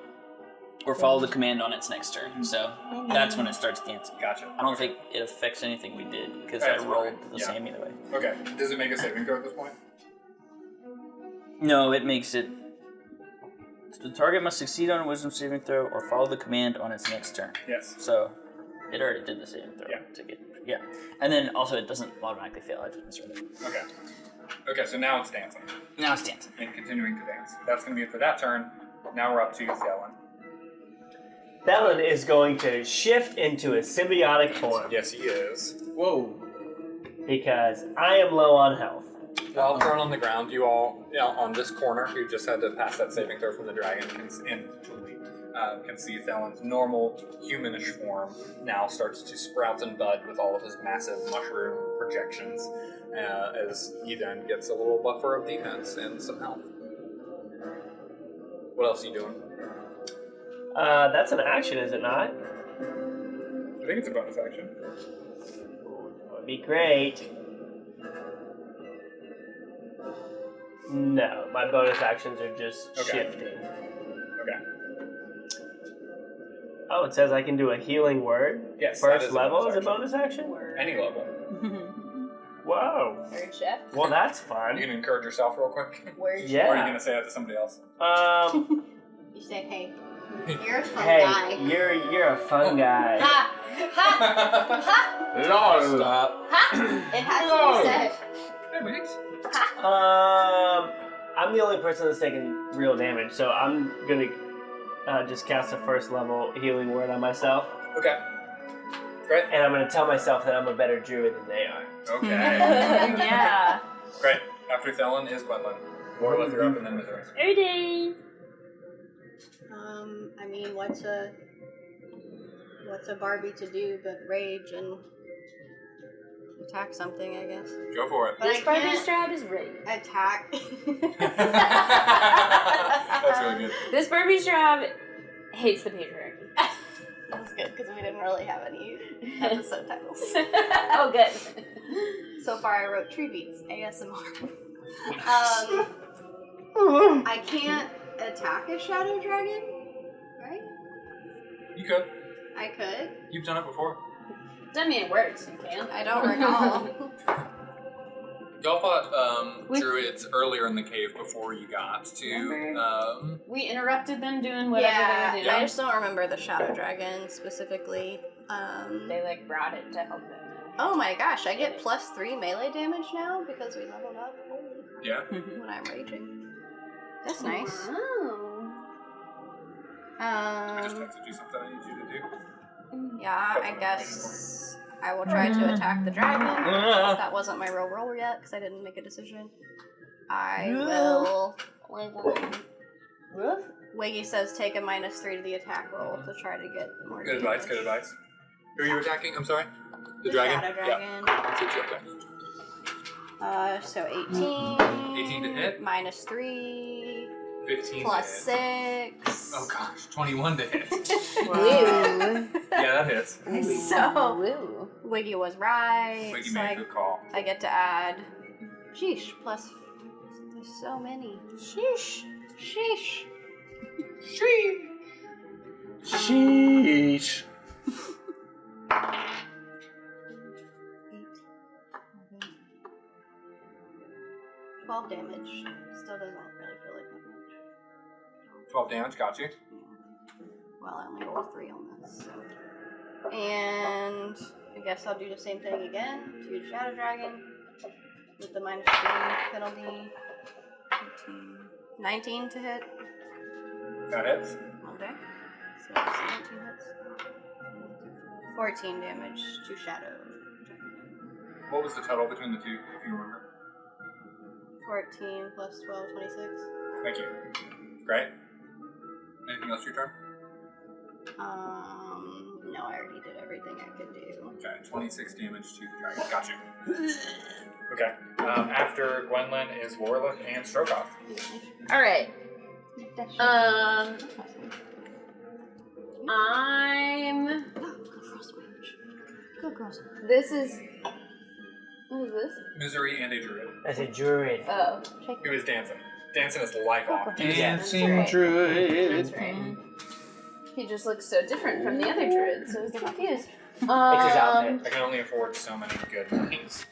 or follow the command on its next turn. So that's when it starts dancing. Gotcha. I don't think it affects anything we did, because I That's rolled fine. the Yeah. same either way. Okay. Does it make a saving throw at this point? No, it makes it. The target must succeed on a wisdom saving throw or follow the command on its next turn. Yes. So it already did the saving throw. Yeah. To get, yeah. And then also it doesn't automatically fail. I just misread it. Okay. Okay, so now it's dancing. Now it's dancing. And continuing to dance. That's going to be it for that turn. Now we're up to Thelen. Thelen is going to shift into a symbiotic form Yes, he is. Whoa. because I am low on health. While prone on the ground, you all on this corner who just had to pass that saving throw from the dragon can see Thelen's normal humanish form now starts to sprout and bud with all of his massive mushroom projections as he then gets a little buffer of defense and some health. What else are you doing? That's an action, is it not? I think it's a bonus action. That would be great. No, my bonus actions are just Okay. shifting. Okay. Oh, it says I can do a healing word. Yes, that First is a level bonus is a action. bonus action? Any level. Whoa. Third shift. Well, that's You fun. can encourage yourself real quick. Word. Or are you Yeah. going to say that to somebody else? You say, hey, you're a fun Hey, guy. you're a fun guy. Ha! Ha! Ha! Lol. Ha! It has to be said. Hey, mates. I'm I'm the only person that's taking real damage, so I'm gonna just cast a first level healing word on myself, Okay. Great. and I'm gonna tell myself that I'm a better druid than they are. Okay. Yeah. Great. After Thelen is Gwendolyn. Orlith, you're up, and then Missouri. Ernie. I mean, what's a Barbie to do but rage and attack something, I guess. Go for it. But This I Barbie can't strap is ready. attack. That's really good. This Barbie strap hates the patriarchy. That's good because we didn't really have any episode titles. Oh, good. So far, I wrote Tree Beats ASMR. I can't attack a shadow dragon, right? You could. I could. You've done it before. Doesn't mean it works. You can. I don't recall. Y'all fought druids earlier in the cave before you got to. We interrupted them doing whatever they were doing. I just don't remember the shadow dragon specifically. They like brought it to help them. Oh my gosh, I get +3 melee damage now because we leveled up Yeah. when I'm raging. That's nice. Oh. I just have to do something I need you to do. Yeah, I guess I will try to attack the dragon. That wasn't my real roll yet because I didn't make a decision. I will. Wiggy says take a -3 to the attack roll to try to get more Good damage. advice, good advice. Who are you attacking? I'm sorry? The dragon? Shadow dragon. Yeah. That's okay. So 18. 18 to hit. -3. 15 plus to hit. 6. Oh gosh, 21 to hit. Woo. Yeah, that hits. So Woo. Wiggy was right. Wiggy so made a good call. I get to add. Sheesh. Plus. There's so many. Sheesh. Sheesh. Sheesh. 12 damage. Still doesn't really feel like that much. 12 damage, got you. Well, I only rolled 3 on this. So. And I guess I'll do the same thing again to the Shadow Dragon with the -3 penalty. 19 to hit. That hits. Okay. So 17 hits. 14 damage to Shadow Dragon. What was the total between the two, if you remember? 14 plus 12, 26. Thank you. Great. Anything else your turn? No, I already did everything I could do. Okay, 26 damage to the dragon. Got you. Okay. After Gwendolyn is Warlick and Strokoff. All right. I'm. Go cross. This is. What is this? Misery and a druid. As a druid. Oh. He was dancing. Dancing his life off. Dancing right. druid. That's right. He just looks so different from the other druids, so I was confused. It's his outfit. I can only afford so many good things.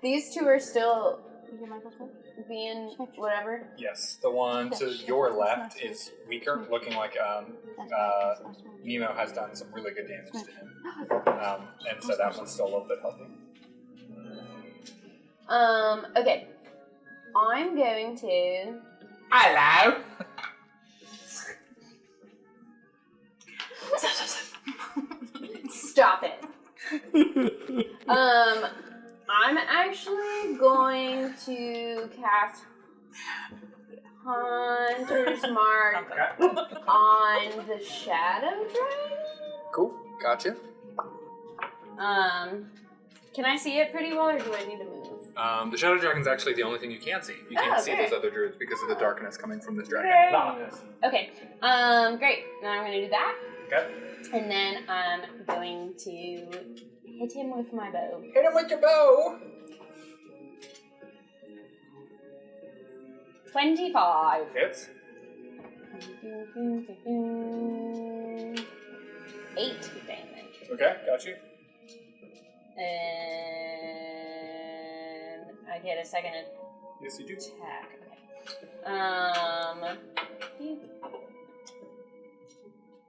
These two are still being whatever. Yes, the one to your left is weaker, looking like Nemo has done some really good damage to him. And so that one's still a little bit healthy. Okay. I'm going to. Hello. Stop it. I'm actually going to cast Hunter's Mark on the Shadow Dragon. Cool, gotcha. Can I see it pretty well, or do I need to move? The Shadow Dragon's actually the only thing you can see. You can't see okay. those other druids because of the darkness coming from this dragon. Great. Okay. Great. Now I'm going to do that. Okay. And then I'm going to hit him with my bow. Hit him with your bow! 25. Hits. 8 damage. Okay, got you. And I get a second Yes, you do. attack. Okay.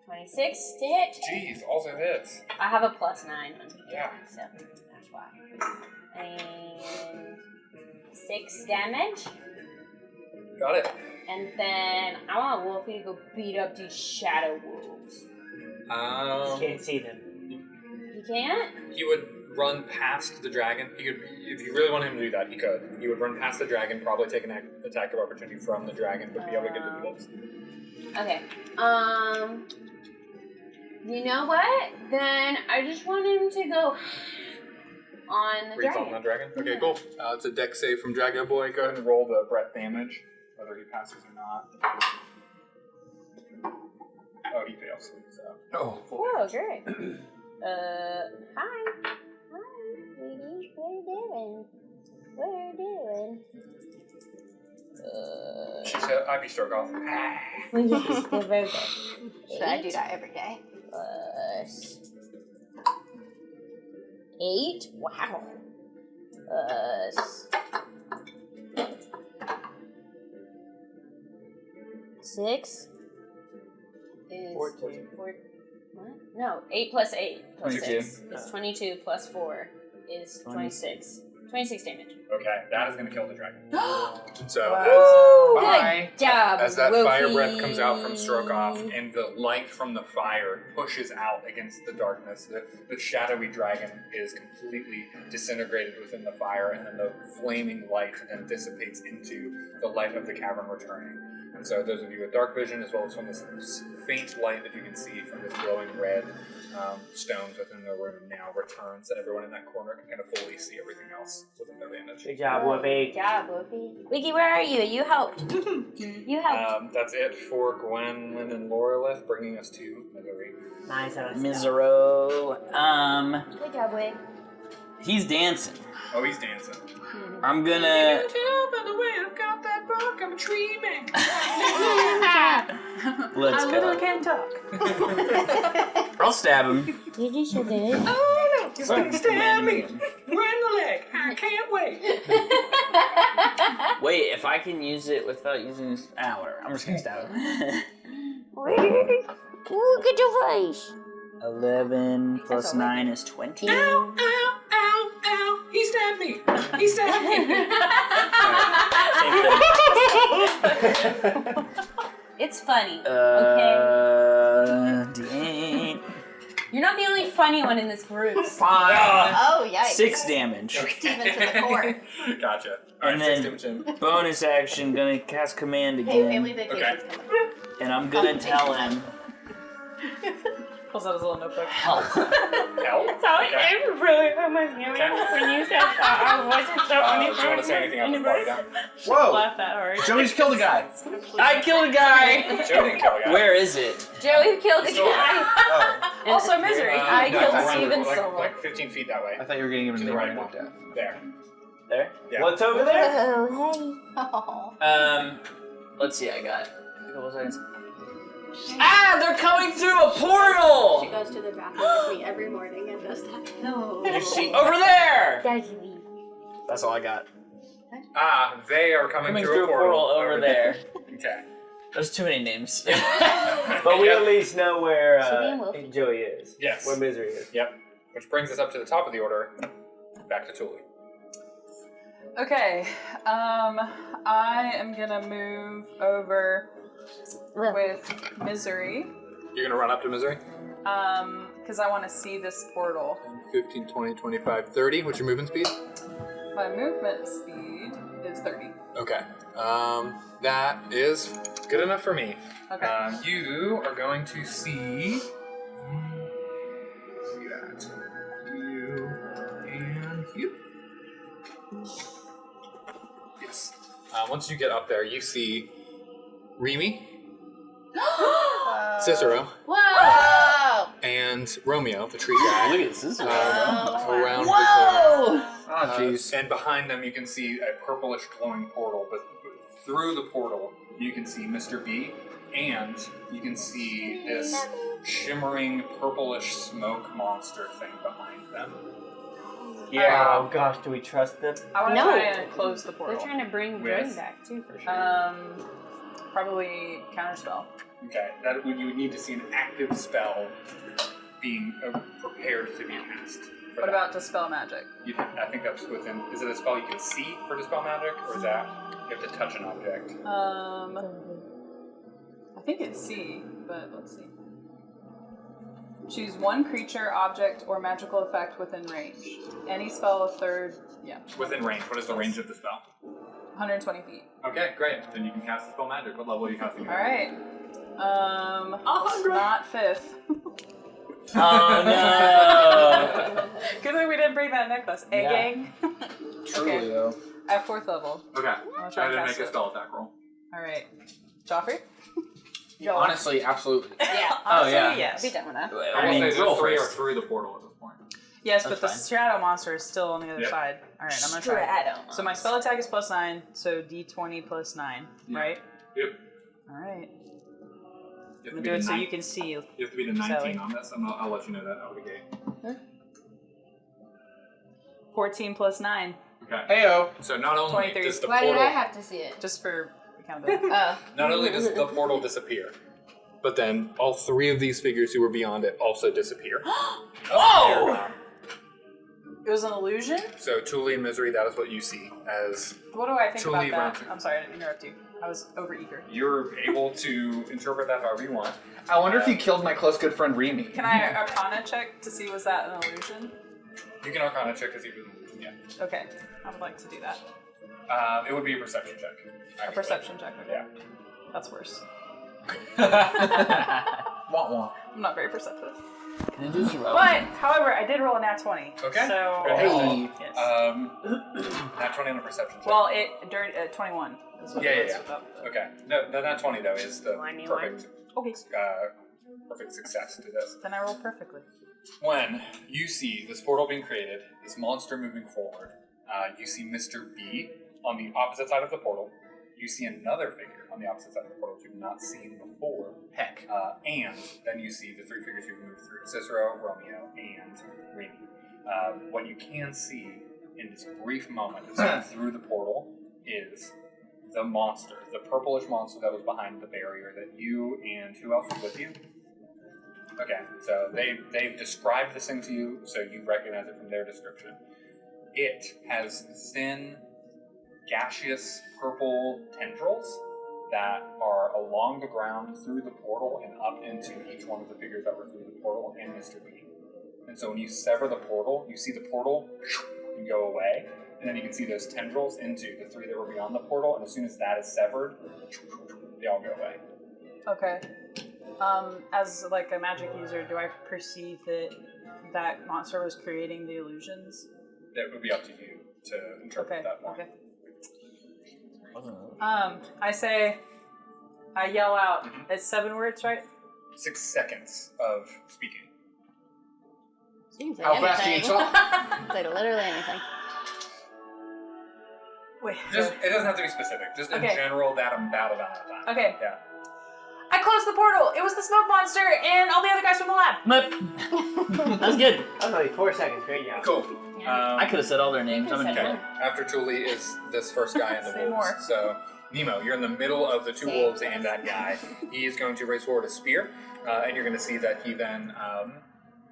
26 to hit. Jeez, also hits. I have a +9 on Yeah. so that's why. And 6 damage. Got it. And then I want Wolfie to go beat up these shadow wolves. Can't see them. You can't? He would run past the dragon. He could, if you really want him to do that, he could. He would run past the dragon, probably take an attack of opportunity from the dragon, but be able to get to the wolves. Okay. You know what? Then I just want him to go on the Breathe dragon. on that dragon. Okay, cool. It's a dex save from Dragon Boy. Go ahead and roll the breath damage, whether he passes or not. Oh, he fails. So. Oh. Oh, great. Hi. Hi, sweetie. What are you doing? What are you doing? She said, I'd be struck off. Yes, they're very good. Should I do that every day? Plus 8? Wow. Plus 6 is 14. What? No, 8 plus 8 plus 22. 6 is 22 plus 4 is 26. 26 damage. Okay, that is going to kill the dragon. So Woo! Bye. Good job, as that fire Wolfie. breath comes out from Strokeoff and the light from the fire pushes out against the darkness, the shadowy dragon is completely disintegrated within the fire, and then the flaming light then dissipates into the light of the cavern returning. And so those of you with dark vision, as well as from this faint light that you can see from this glowing red stones within the room now returns, and everyone in that corner can kind of fully see everything else within their vantage. Good job, Whoopi. Good job, Wolfie. Wiki, where are you? You helped. You helped. That's it for Gwendolyn and Lorelith, bringing us to Misery. Nice. Misero. Good job, Wig. He's dancing. Oh, he's dancing. I'm gonna. Tell by the way I've got that book, I'm a tree man. Let's go. Can't talk. I'll stab him. You just said it. Oh, He's gonna stab me. We're in the leg. I can't wait. Wait, if I can use it without using this. Whatever. I'm just gonna stab him. Look at your face. 11 plus That's 9 is 20. Ow, ow, ow, ow. He stabbed me. He stabbed me. It's funny. Okay. D8. You're not the only funny one in this group. Fine. Oh, yikes. 6 damage. Steven to the core. Gotcha. And Alright, then- 6 damage in. Bonus action, gonna cast command Hey, again. family vacation's coming. And I'm gonna tell him, Pulls out his little notebook. help. Help. Okay. really almost knew Okay. when you said that. I wasn't so Do you want to say anything else before you go? Whoa! Laugh that hard. Joey's killed a guy. I killed a guy! Joe didn't kill a guy. Where is it? Joey killed the So- guy. Oh, Also, Misery. I no, killed around Steven like, Solo. like 15 feet that way. I thought you were getting him To in the the right right one. death. There. There? Yeah. What's over there? Oh, hey. Oh. Let's see, I got a couple seconds. Ah, they're coming through a portal! She goes to the bathroom with me every morning and does that. No. You see, over there! That's me. That's all I got. They are coming through a portal over there. Okay. There's too many names. But we at least know where Should be in Wolfie. Joey is. Yes. Where Misery is. Yep. Which brings us up to the top of the order. Back to Tuli. Okay. I am gonna move over with Misery. You're going to run up to Misery? Because I want to see this portal. 15, 20, 25, 30. What's your movement speed? My movement speed is 30. Okay. That is good enough for me. Okay. You are going to see. See that. You and you. Yes. Once you get up there, you see Remy, Cicero, Whoa! and Romeo, the tree guy. Look at this. This is Around the corner. Whoa! Oh, jeez. And behind them, you can see a purplish glowing portal. But through the portal, you can see Mr. B, and you can see this shimmering purplish smoke monster thing behind them. Yeah. Oh gosh, do we trust them? I want to No. try and close the They're portal. trying to bring With- Jordan back too, for sure. Probably counterspell. Okay, that you would need to see an active spell being prepared to be cast. for What that. about dispel magic? I think that's within. Is it a spell you can see for dispel magic, or is that? You have to touch an object. I think it's C, but let's see. Choose one creature, object, or magical effect within range. Any spell of third, Within range. What is the range of the spell? 120 feet. Okay, great. Then you can cast the spell magic. What level are you casting? All right. Not 5th. Oh no! Good thing we didn't bring that necklace. Gang? Truly, Okay. though. At 4th level. Okay. I'm gonna try Try to to cast make a it. spell attack roll. All right. Joffrey? Honestly, absolutely. Yeah. Honestly, yeah. yes. Be done with that. I will say roll the 3 are first. through the portal at this point. Yes, That's but the fine. Strato monster is still on the other Yep. side. All right, I'm gonna try. Strato. So my spell attack is +9, so D20 plus 9, right? Yep. All right. You I'm have gonna to do be it the so nine- you can see. You have to be the 19 Sally. on this. I'll let you know that out of the gate. 14 plus 9, Okay. Heyo. So not only 23. does the Why portal did I have to see it? just for accountability. not only does the portal disappear, but then all 3 of these figures who were beyond it also disappear. Oh! It was an illusion? So Tuli and Misery, that is what you see as What do I think Tuli about runs- that? I'm sorry, I didn't interrupt you. I was overeager. you're able to interpret that however you want. I wonder if you killed my close good friend Remy. Can I Arcana check to see was that an illusion? You can Arcana check to see if it's an illusion, yeah. Okay, I would like to do that. It would be a perception check. A actually. perception check, okay. Yeah. That's worse. Want want. I'm not very perceptive. Can I do survival? But, however, I did roll a nat 20. Okay. So, Good. Hey. yes. Nat 20 on the perception check. Well, during 21 is what Yeah, it yeah, was yeah. without the- Okay. No, nat 20 though is the Limey perfect, Okay, perfect success to this. then I rolled perfectly. When you see this portal being created, this monster moving forward, you see Mr. B on the opposite side of the portal. You see another figure on the opposite side of the portal that you've not seen before. Heck. And then you see the 3 figures you've moved through: Cicero, Romeo, and Remy. What you can see in this brief moment of seeing through the portal is the monster, the purplish monster that was behind the barrier that you and who else was with you? Okay, so they've described this thing to you, so you recognize it from their description. It has thin, gaseous purple tendrils that are along the ground through the portal and up into each one of the figures that were through the portal and Mr. B. And so when you sever the portal, you see the portal and go away, and then you can see those tendrils into the 3 that were beyond the portal, and as soon as that is severed, they all go away. Okay. As like a magic user, do I perceive that that monster was creating the illusions? That would be up to you to interpret Okay. that more. Okay. I yell out. It's 7 words, right? 6 seconds of speaking. So you can say How fast do you anything. talk? Say literally anything. Wait. It doesn't have to be specific. Just in Okay. general, that amount of time. Okay. Yeah. I closed the portal. It was the smoke monster and all the other guys from the lab. That was good. That was only 4 seconds. Great job. Cool. I could have said all their names. I'm an Okay. idiot. After Tuli is this first guy in the Say wolves. more. So, Nemo, you're in the middle of the 2 Say wolves and that guy. He is going to raise forward a spear, and you're going to see that he then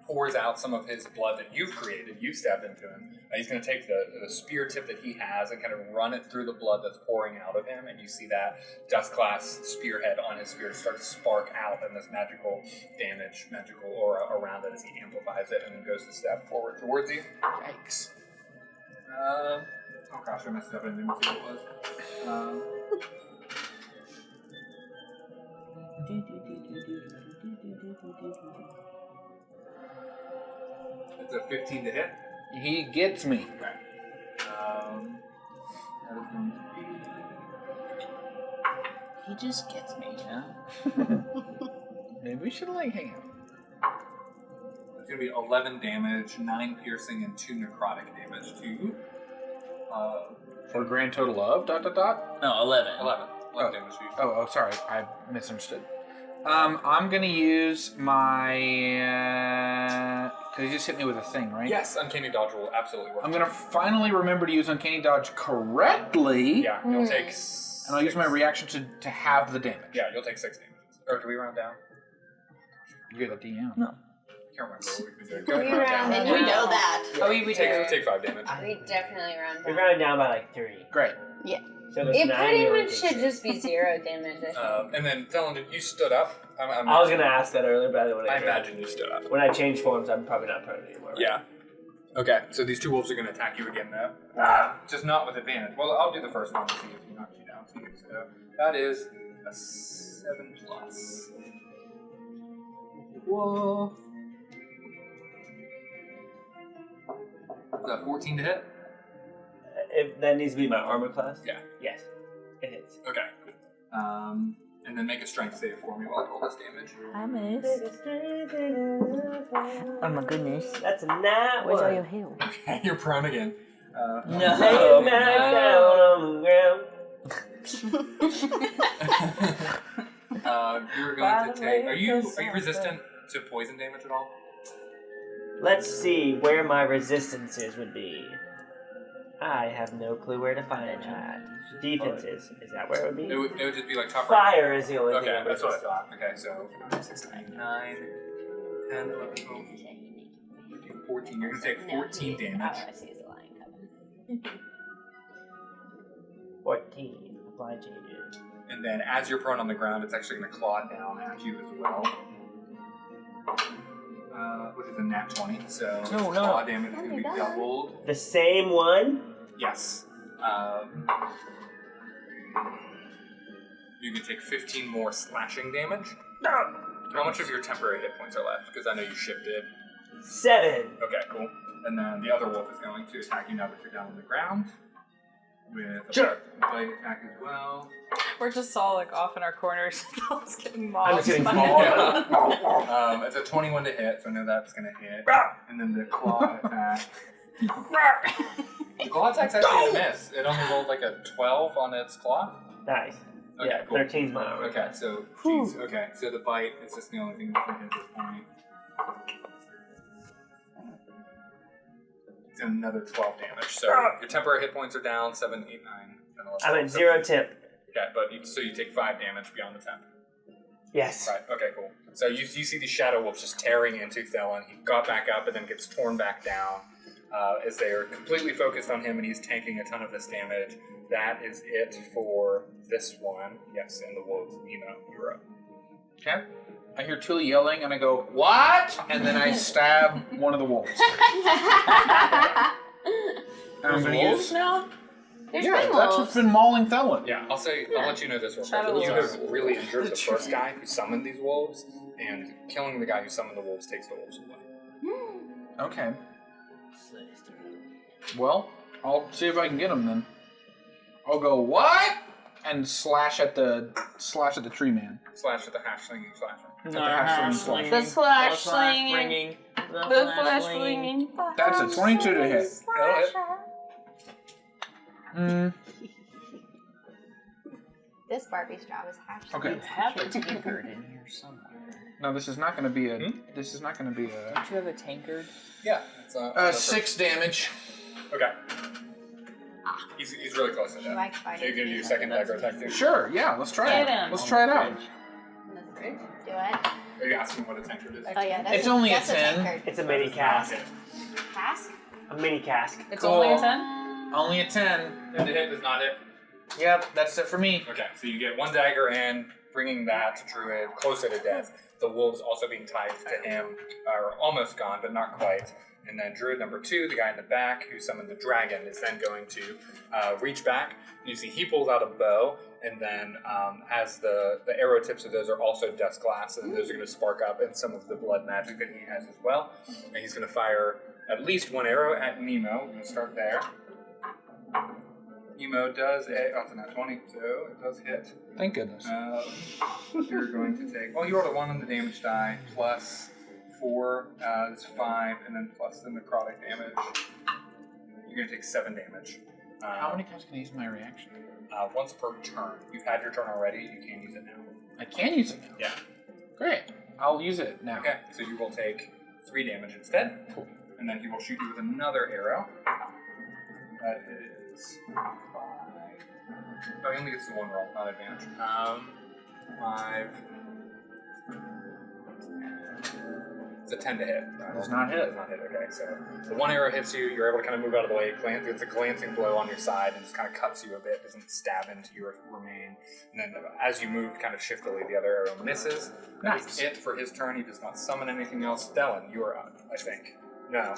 pours out some of his blood that you've created. You've stabbed into him. He's going to take the spear tip that he has and kind of run it through the blood that's pouring out of him, and you see that dust glass spearhead on his spear start to spark out, and this magical aura around it as he amplifies it and then goes to step forward towards you. Yikes. Oh gosh, I messed it up. I didn't see what it was. It's a 15 to hit. He gets me. Okay. That is going to be. He just gets me, you know? Maybe we should like hang out. It's going to be 11 damage, 9 piercing, and 2 necrotic damage to you. For a grand total of ... No, 11. 11 damage to you. Oh, sorry. I misunderstood. I'm gonna use my... Cause he just hit me with a thing, right? Yes, Uncanny Dodge will absolutely work. I'm gonna finally remember to use Uncanny Dodge correctly. Yeah, you'll take. And I'll use my reaction to halve the damage. Yeah, you'll take 6 damage. Or do we round down? You're the DM. No. can't remember what we did. We Go rounded down. And we know that. Oh, we do. Take 5 damage. We definitely round We down. rounded down by like 3. Great. So that's It 9 pretty you only much take should 6. just be 0 damage. I think. And then, Thelen, you stood up. I was gonna ask that earlier, but I didn't want to. I imagine you stood up. When I change forms, I'm probably not prone anymore. Right? Yeah. Okay, so these 2 wolves are going to attack you again, though. Just not with advantage. Well, I'll do the first one to see if he knocks you down, too. So that is a 7 plus. Wolf. Is that 14 to hit? If that needs to be my armor class. Yeah. Yes. It hits. Okay. And then make a strength save for me while I roll this damage. I miss. Oh my goodness. That's a nat Where's all one. your health? Okay, you're prone again. Lay your back down on the ground. You're going to take. Are you resistant to poison damage at all? Let's see where my resistances would be. I have no clue where to find that. Defenses. Is that where it would be? It would just be like top Fire is the only thing. Okay, I'm that's what I resistant. thought. Okay, so 6, 9, 10, 11, 12, 14. You're going to take 14 damage. All I see is a lion coming. 14. Apply changes. And then as you're prone on the ground, it's actually going to claw down at you as well. Which is a nat 20, so its claw damage is going to be doubled. The same one? Yes. You can take 15 more slashing damage. How much of your temporary hit points are left? Because I know you shifted. 7. Okay, cool. And then the other wolf is going to attack you now that you're down on the ground. With a Sure. bite attack as well. We're just all like off in our corners. I was getting I'm mobbed. just getting by- mauled. It's a 21 to hit, so I know that's going to hit. And then the claw attack. The claw attack's actually a miss. It only rolled like a 12 on its claw. Nice. Okay, Yeah, cool. 13's my armor. Okay, so geez, okay, so the bite is just the only thing that's going to hit at this point. It's another 12 damage. So your temporary hit points are down 7, 8, 9, 10, 11. I'm at 0 temp. Okay, but you take 5 damage beyond the temp. Yes. Right. Okay. Cool. So you see the shadow wolf just tearing into Thelen. He got back up and then gets torn back down as they are completely focused on him, and he's tanking a ton of this damage. That is it for this one. Yes, and the wolves. Emo, you're up. Okay. I hear Tully yelling, and I go, "What?" And then I stab one of the wolves. And I'm gonna use. now? There's Yeah, been that's wolves. what's been mauling Thelen. Yeah, I'll let you know this real quick. Shadow You wolves. have really injured the first guy who summoned these wolves, and killing the guy who summoned the wolves takes the wolves away. Okay. Well, I'll see if I can get him then. I'll go what? And slash at the tree man. Slash at the hash-slinging slasher. At the hash slinging. The slash slinging. The The slash slinging. That's a 22 to hit. That'll hit. This Barbie's job is hatched. Okay. You have a tankard in here somewhere. No, this is not going to be a. This is not going to be a. Don't you have a tankard? Yeah. It's 6 damage. Okay. He's really close to She that. likes fighting. Are you gonna do second dagger attack too? Sure. Yeah. Let's try Get it. him. Let's try it out. In the fridge. Do it. Are you asking what a tankard is? Oh yeah, that's It's only a that's 10. tankard. It's a mini cask. Cask? A mini cask. It's Cool. only a 10? Only a 10. And the hit does not hit. Yep. That's it for me. Okay, so you get 1 dagger and bringing that Druid closer to death. The wolves also being tied to him are almost gone, but not quite. And then Druid number 2, the guy in the back who summoned the dragon, is then going to reach back. You see he pulls out a bow, and then as the arrow tips of those are also dust glass, and those are going to spark up in some of the blood magic that he has as well. And he's going to fire at least 1 arrow at Nemo. We're going to start there. Nemo does it's a nat 20, so it does hit. Thank goodness. You're going to take. Well, you rolled a 1 on the damage die, plus 4 is 5, and then plus the necrotic damage. You're going to take 7 damage. How many times can I use my reaction? Once per turn. You've had your turn already. You can use it now. I can use it now. Yeah. Great. I'll use it now. Okay. So you will take 3 damage instead. Cool. And then he will shoot you with another arrow. That is 5. Oh, he only gets the 1 roll, not advantage. 5. It's a 10 to hit. Does not hit. Does not hit. Okay, so the one arrow hits you. You're able to kind of move out of the way. It's a glancing blow on your side and just kind of cuts you a bit. Doesn't stab into your remain. And then as you move kind of shiftily, the other arrow misses. That's it for his turn. He does not summon anything else. Dylan, you are up, I think. No.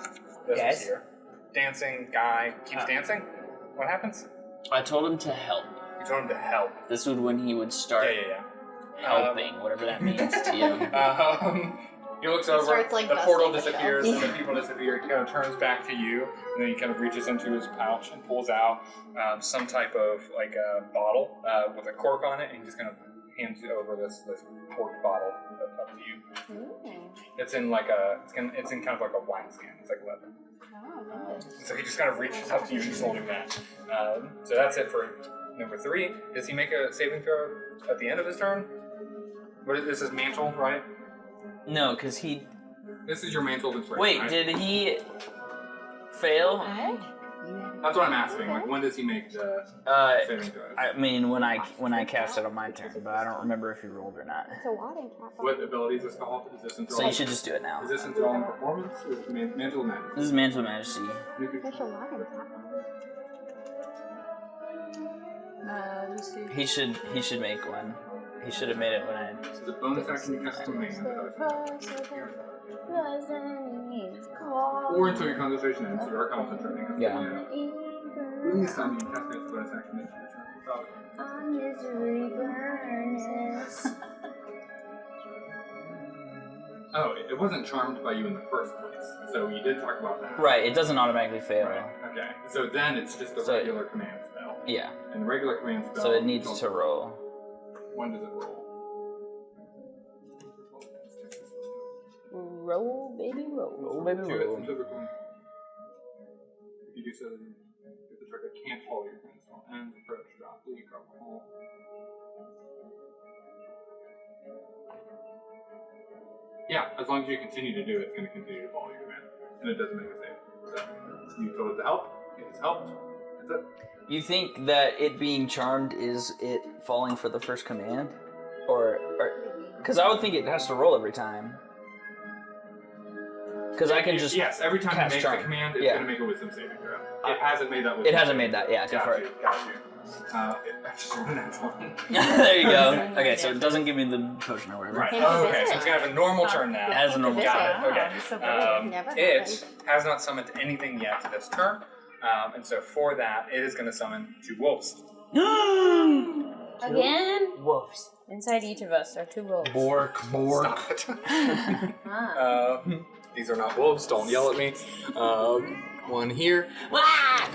This Yes. is here. Dancing guy keeps dancing. What happens? I told him to help. You told him to help. This would when he would start Yeah. helping, whatever that means to you. He looks over, starts, like, the portal busting the disappears, shells. and the people disappear. He kind of turns back to you, and then he kind of reaches into his pouch and pulls out some type of like a bottle with a cork on it, and he just kind of hands you over this corked bottle up to you. It's in like it's in kind of like a wine skin. It's like leather. So he just kind of reaches up to you and he's holding that. So that's it for number 3. Does he make a saving throw at the end of his turn? This is mantle, right? No, because he... This is your mantle of inspiration. Wait, right? did he fail? That's what I'm asking. Like, when does he make the saving throws? I mean, when I cast it on my turn, but I don't remember if he rolled or not. What ability is this called? Is this So you should just do it now. Is this enthralling performance? Is it mantle of magic? This is Mantle of Majesty. Let me see. He should make one. He should have made it when I... So the bonus action you cast command. Or until your concentration ends, so you are concentrating. Yeah. During this time, you can cast this bonus action into return. Oh, it wasn't charmed by you in the first place, so you did talk about that. Right, it doesn't automatically fail. Right. Okay. So then it's just a regular command spell. Yeah. And the regular command spell. So it needs to roll. When does it roll? Roll, baby, roll. Roll, baby, roll. If you do so, if the target can't follow your command spell ends, approach, drop, leave, drop, roll. Yeah, as long as you continue to do it, it's going to continue to follow your command. And it doesn't make a save. So, you told it to help, it has helped. That's it. You think that it being charmed is it falling for the first command? Or because I would think it has to roll every time. Because I can just... Yes, every time it cast makes charm. a command, it's Yeah. going to make a wisdom saving throw. It hasn't made that wisdom It hasn't saving made that, yeah. Go Got for you, it. got you. I just rolled a natural one. There you go. Okay, so it doesn't give me the potion or whatever. Right. Oh, okay, so it's gonna have a normal turn now. It has a normal Got turn. it. Okay. So brilliant. Never It happened. has not summoned anything yet this turn, and so for that, it is going to summon 2 wolves. Again? Wolves. Inside each of us are 2 wolves. Bork. Stop it. Ah. These are not wolves. Don't yell at me. One here,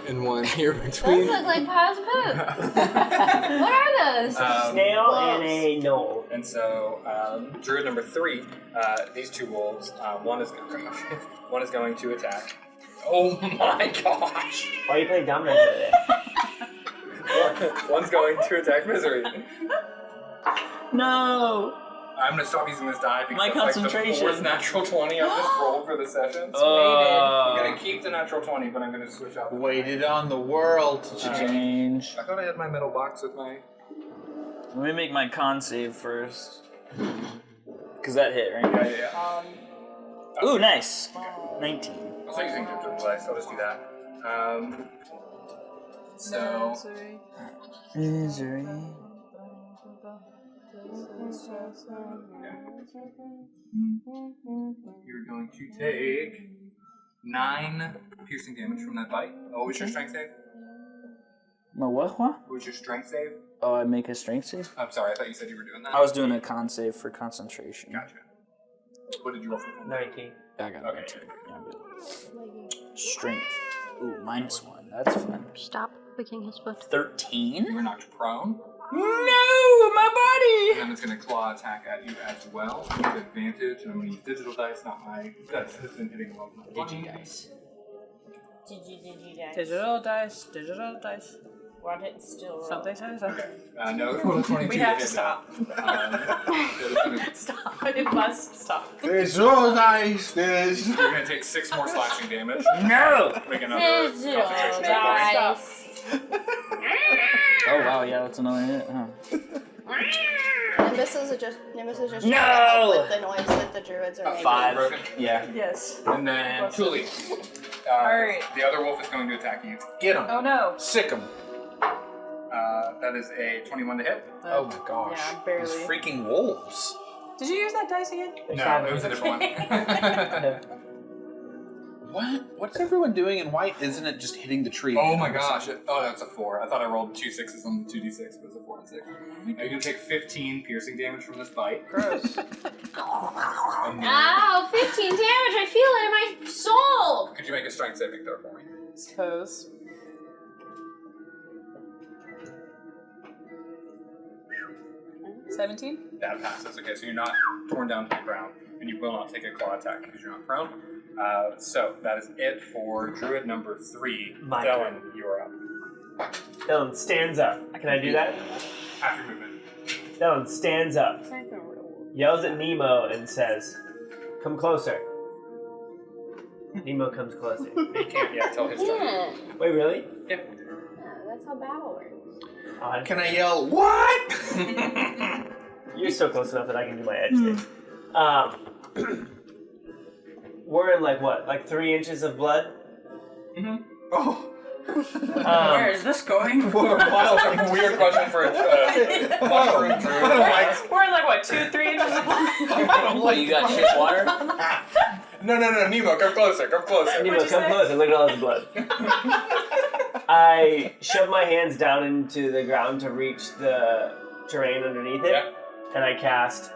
and one here Those between. look like piles of poop. What are those? Snail and a gnoll. And so, druid number 3, these 2 wolves, one is going to attack. Oh my gosh! Why are you playing dominant today? One's going to attack Misery. No! I'm going to stop using this die because My that's like the concentration. 4th natural 20 I've just rolled for the session. I'm Oh. going to keep the natural 20, but I'm going to switch out the Waited on the world to Change. I thought I had my metal box with my... Let me make my con save first. Because that hit, right? Yeah. Ooh, nice. 19. I was using different device, I'll just do that. So... Misery. You're going to take 9 piercing damage from that bite. Oh, what was your strength save? My what? What was your strength save? Oh, I make a strength save? I'm sorry, I thought you said you were doing that. I was doing a con save for concentration. Gotcha. What did you roll for? 19. I got Okay. it. Yeah, I'm good. Strength. Ooh, -1. That's fun. Stop licking his foot. 13? You were knocked prone, No, my body! and then it's going to claw attack at you as well with advantage. And I'm going to use digital dice, not my dice. Has been hitting well. Digi dice. Digi dice. Digital dice. Watch it still roll. Something says Okay. No, roll a 22 We have hit to stop. that. Stop. It must stop. Digital dice. This. You're going to take 6 more slashing damage. No! Make another Digital concentration check. dice. Oh, wow, yeah, that's another hit, huh? And Nemesis is just No! trying to help with the noise that the druids are making. 5. Broken. Yeah. Yes. And then Tuli. Alright. The other wolf is going to attack you. Get him. Oh no. Sick him. That is a 21 to hit. Oh my gosh. Yeah, barely. These freaking wolves. Did you use that dice again? No, it was a different one. What? What's everyone doing and why isn't it just hitting the tree? Oh my gosh. Oh, that's a 4. I thought I rolled 2 6s on the 2d6, but it's a 4 and 6. You're going to take 15 piercing damage from this bite. Gross. Ow, 15 damage. I feel it in my soul. Could you make a strength saving throw for me? Suppose. $17? That passes. Okay, so you're not torn down to the ground, and you will not take a claw attack because you're not prone. So that is it for Druid number 3. My Dylan, you're up. Dylan stands up. Can I do that? Half your movement. Dylan stands up, yells at Nemo, and says, "Come closer." Nemo comes closer. He can't yet tell his turn. Yeah. Wait, really? Yeah, that's how battle works. Can I yell, what? You're still close enough that I can do my edge thing. We're in like 3 inches of blood? Mm-hmm. Oh. Where is this going? What a wild, weird question for a mushroom druid. We're in like what, 2-3 inches of blood? What, you got shit water? No, Nemo, come closer, come closer. Nemo, come closer. Look at all this blood. I shove my hands down into the ground to reach the terrain underneath it, Yeah. and I cast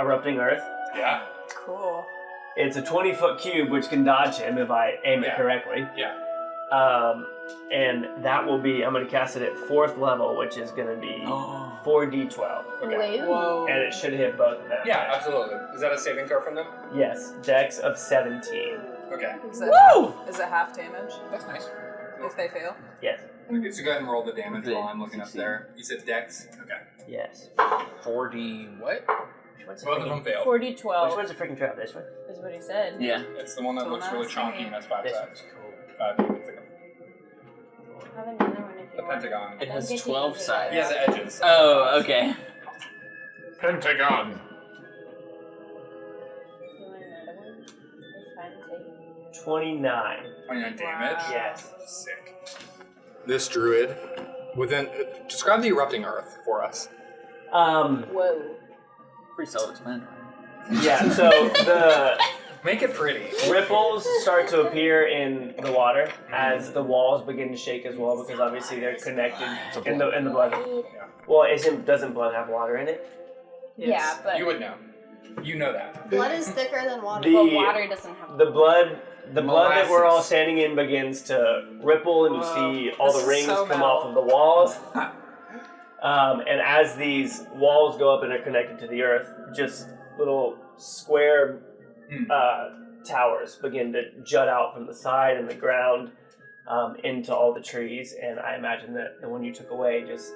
Erupting Earth. Yeah. Cool. It's a 20-foot cube, which can dodge him if I aim it correctly. Yeah. And that will be, I'm going to cast it at 4th level, which is going to be 4d12. Okay. Whoa. And it should hit both of them. Yeah, absolutely. Is that a saving throw from them? Yes, dex of 17. Okay. Is it half damage That's nice. if they fail? Yes. Okay, so go ahead and roll the damage while I'm looking up there. You said dex? Okay. Yes. 4D what? Both of them failed. 40-12 Which one's a freaking trap? This one? is what he said. Yeah. It's the one that looks really chunky and has 5 This sides. one's cool. 5 units. Like I have another one if the you want. pentagon. It has 12 sides. Yeah, the edges. Oh, okay. Pentagon. You want another one? It's fine to take. 29. 29 damage. Yes. Sick. This druid, describe the erupting earth for us. Whoa. Pretty self-explanatory. Yeah, so the Make it pretty. ripples start to appear in the water as the walls begin to shake as well, because obviously they're connected in the blood. Well, doesn't blood have water in it? Yeah, but You would know. You know that. Blood is thicker than water. but water doesn't have. The blood that we're all Molasses. standing in begins to ripple, and you see all This the is rings so come metal. off of the walls. And as these walls go up and are connected to the earth, just little square towers begin to jut out from the side and the ground into all the trees. And I imagine that the one you took away just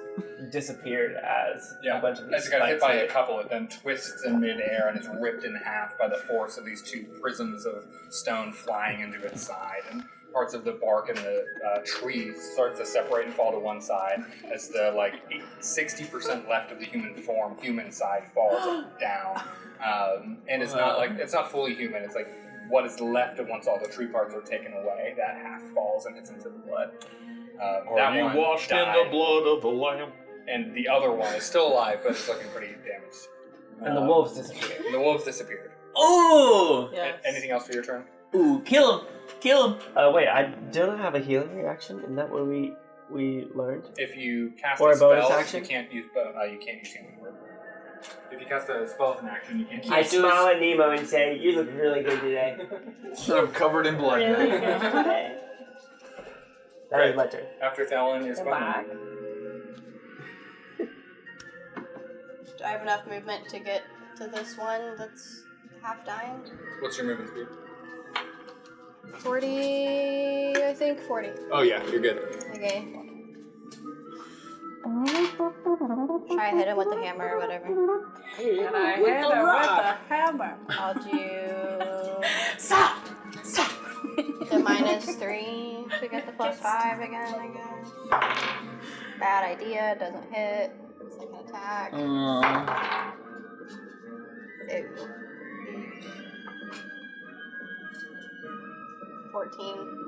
disappeared as a bunch of these As it got hit spikes by hit. a couple, it then twists in midair and is ripped in half by the force of these 2 prisms of stone flying into its side. And parts of the bark and the trees start to separate and fall to one side as the 60% left of the human side falls down. And it's not fully human. It's like what is left of once all the tree parts are taken away. That half falls and hits into the blood. That one died, blood of the Lamb? and the other one is still alive, but it's looking pretty damaged. And the wolves disappeared. The wolves disappeared. Oh! Yes. Anything else for your turn? Ooh, kill him! Kill him! Wait, I don't have a healing reaction. Isn't that what we learned? If you cast Or a a bonus spell, action? you can't use healing word. If you cast a spell as an action, you can't. I smile at Nemo and say, "You look really good today." I'm covered in blood Really now. good today. That is my turn. After Thalen is Go Gwen. back. Do I have enough movement to get to this one that's half dying? What's your movement speed? 40, I think 40. Oh yeah, you're good. Okay. Try to hit him with the hammer or whatever. And I hit him with the hammer. I'll do Stop! Stop! the -3 to get the +5 again, I guess. Bad idea, doesn't hit. Second attack. Oh. Ew. 14.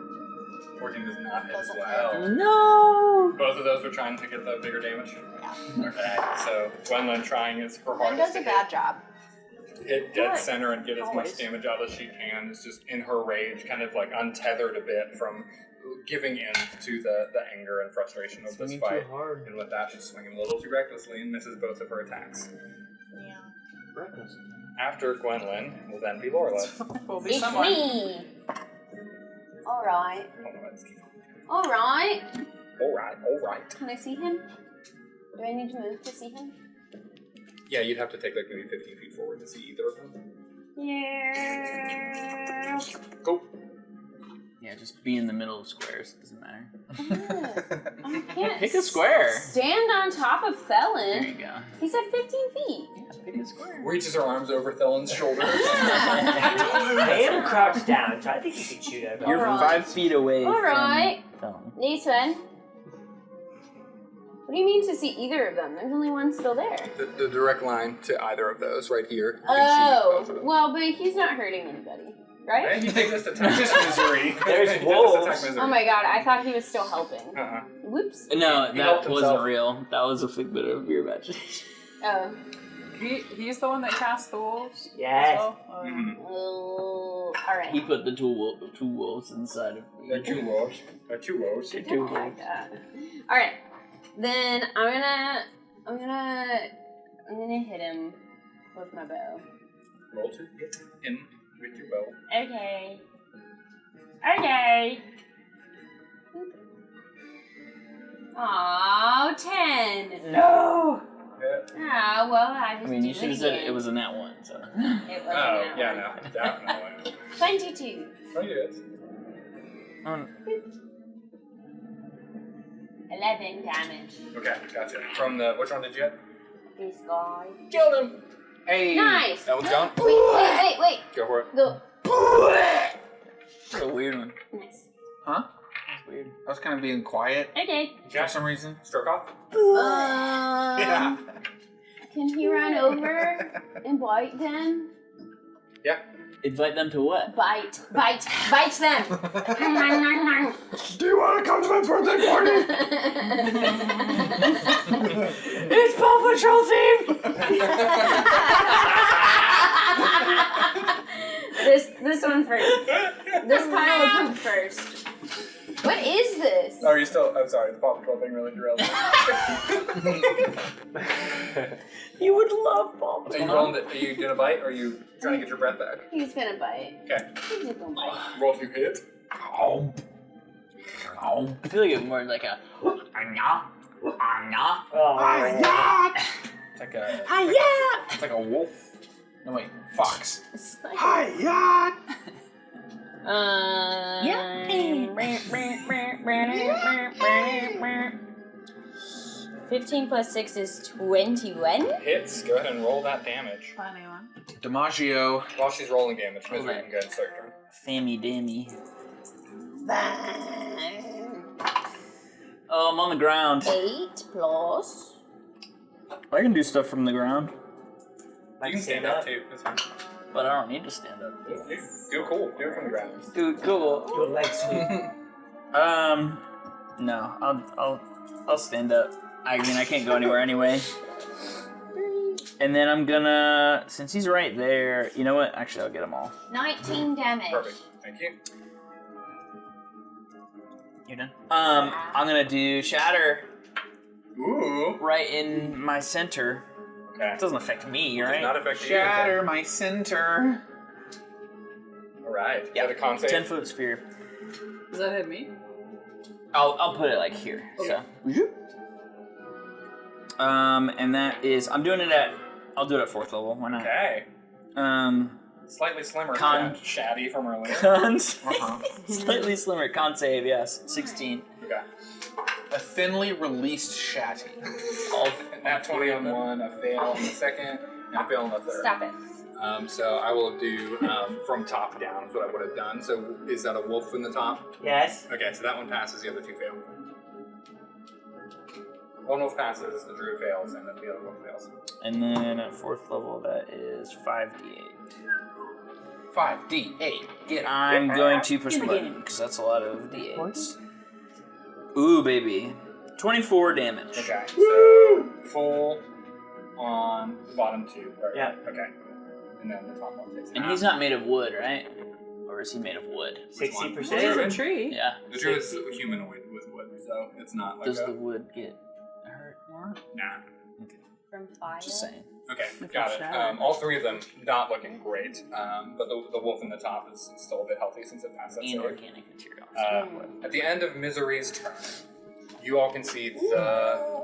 14 does not hit as Doesn't well. No. Both of those were trying to get the bigger damage. Yeah. Okay, so Gwendolyn trying her Ben hardest does to a bad job. hit dead What? center and get as Always. much damage out as she can. Is just in her rage, kind of like untethered a bit from giving in to the anger and frustration of this Swinging fight. too hard. And with that, she's swinging a little too recklessly and misses both of her attacks. Yeah. Reckless. After Gwendolyn will then be Lorelei. Will be It's someone. me. All right. Hold on, let's keep going. All right. All right. Can I see him? Do I need to move to see him? Yeah, you'd have to take like maybe 15 feet forward to see either of them. Yeah. Go. Yeah, just be in the middle of squares. It doesn't matter. I can't Pick a square. stand on top of There you Felon. go. He's at 15 feet. Yeah, pick a square. Reaches her arms over Thelen's shoulders. I am crouched down. I think you could shoot at him. You're Alright. 5 feet away All right. from Felon. This one. What do you mean to see either of them? There's only one still there. the direct line to either of those right here. Oh, well, but he's not hurting anybody, right? And you take this attack misery. There's You take this wolves. attack misery. Oh my god, I thought he was still helping. Uh-uh. Whoops. No, He that helped wasn't himself. real. That was a figment of your imagination. Oh. He's the one that cast the wolves? Yes. As well? Mhm. Oh. Alright. He put the two wolves inside of me. They're two wolves. They're two wolves. I don't like that. Alright. Then I'm gonna hit him with my bow. Roll to get in with your bow. Okay. Okay. Aw, 10. No! Ah, well, I just I mean, you do should it have said again. it was a nat one, so. It wasn't Oh, that yeah, one. no, definitely. 22. Oh, yes. 11 damage. Okay, gotcha. From the, which one did you hit? This guy. Killed him! Hey. Nice. That one's gone? Wait. Go for it. Go. It's a weird one. Nice. Huh? It's weird. I was kind of being quiet Okay. for some reason. Stroke off. Yeah. Can he run over and bite them? Yeah. Invite them to what? Bite them. Do you want to come to my birthday party? It's Paw Patrol theme! This one first. This pile of poop first. What is this? Oh, you're still, I'm sorry, the Paw Patrol thing really derailed me. You would love Paw Are you rolling are you gonna bite or are you trying to get your breath back? He's gonna bite. Okay. He's just gonna bite. Roll to hit. I feel like it's more like a. Oh, It's like a. Hi-ya! It's like a wolf. No wait, fox. It's like, Hi-ya! 15 plus 6 is 21. Hits. Go ahead and roll that damage. Funny one. While DiMaggio. she's rolling damage, Misery can go and start your turn. Fammy dammy. Oh, I'm on the ground. 8 plus. I can do stuff from the ground, You can stand up too. That's fine. but I don't need to stand up. You do it cool. Do it from the ground. Dude, cool. your leg sweep. No, I'll stand up. I mean, I can't go anywhere anyway. And then I'm gonna, since he's right there, you know what? Actually, I'll get them all. 19 damage. Perfect. Thank you. You're done. I'm gonna do shatter Ooh. right in my center. Okay. It doesn't affect me, Does right? not affect you. Shatter my center. All right. Is Yeah. that a con save? 10-foot sphere. Does that hit me? I'll put it like here. So. And that is, I'll do it at 4th level. Why not? Okay. Slightly slimmer. Con- Shaddy from earlier. Cons. Uh-huh. Slightly slimmer. Con save, yes. 16. Okay. A thinly released shatty. Nat 20 on one, a fail on the second, and a fail on the third. Stop it. So I will do from top down is what I would have done. So is that a wolf in the top? Yes. Okay, so that one passes, the other two fail. One wolf passes, the druid fails, and then the other wolf fails. And then at 4th level, that is 5d8. 5d8. Get it. I'm going to push the button because that's a lot of d8s. Ooh, baby. 24 damage. Okay, so full on bottom 2. Right? Yeah. Okay, cool. And then the top one takes And half. he's not made of wood, right? Or is he made of wood? 60%. He's a tree. Yeah. The druid is humanoid with wood, so it's not like Does a... the wood get hurt more? Nah. From fire. Just saying. Okay, If got it's it. shattered. All 3 of them not looking great, but the wolf in the top is still a bit healthy since it passed that save. Inorganic material. At the end of Misery's turn, you all can see the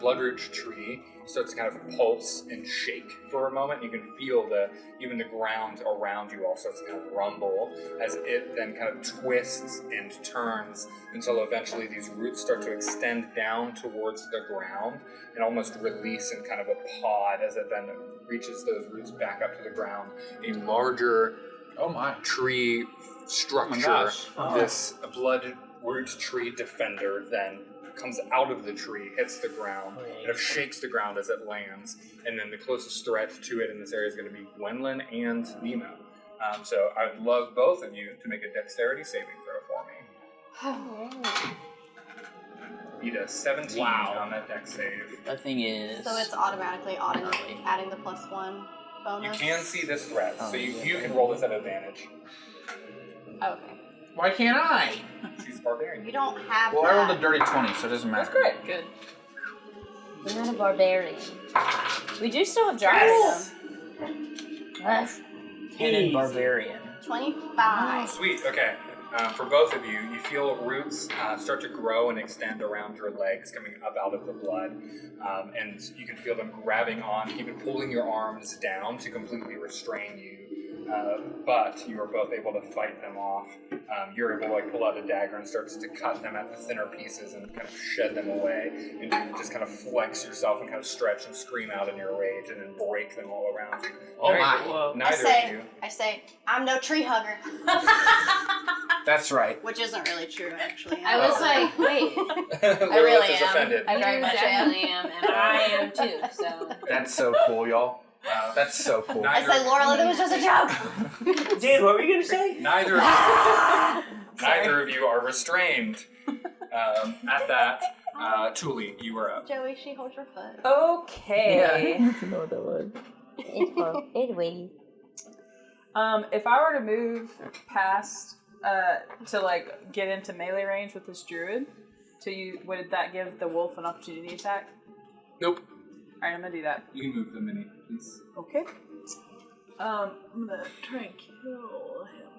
bloodroot tree starts to kind of pulse and shake for a moment. You can feel even the ground around you all starts to kind of rumble as it then kind of twists and turns until eventually these roots start to extend down towards the ground and almost release in kind of a pod as it then reaches those roots back up to the ground. A larger Oh my. tree structure, gosh. this bloodroot tree defender then comes out of the tree, hits the ground, kind of shakes the ground as it lands, and then the closest threat to it in this area is going to be Gwendolyn and Nemo. So I'd love both of you to make a dexterity saving throw for me. Beat a 17 on that dex save. That thing is. So it's automatically adding the +1 You bonus. can see this threat, so you can roll this at advantage. Okay. Why can't I? She's barbarian. You don't have Well, I rolled a that. dirty 20, so it doesn't matter. That's great. Good. We're not a barbarian. We do still have dragons. Cannon Barbarian. 25. Sweet, okay. For both of you, you feel roots start to grow and extend around your legs, coming up out of the blood. And you can feel them grabbing on, even pulling your arms down to completely restrain you. But you are both able to fight them off. You're able to pull out a dagger and starts to cut them at the thinner pieces and kind of shed them away. And you just kind of flex yourself and kind of stretch and scream out in your rage and then break them all around you. Oh my. Neither of you. I say, I'm no tree hugger. That's right. Which isn't really true, actually. I was like, wait. I really is am. offended. I very You much am. definitely am, and I am too. So That's so cool, y'all. That's so cool. I said, Laura, that was just a joke. Dan, what were you gonna say? Neither of you are restrained. At that, Tuli, you are up. Joey, she holds her foot. Okay. I know what that was. anyway. If I were to move past to like get into melee range with this druid, would that give the wolf an opportunity attack? Nope. Alright, I'm gonna do that. You can move the mini, please. Okay. I'm gonna try and kill him.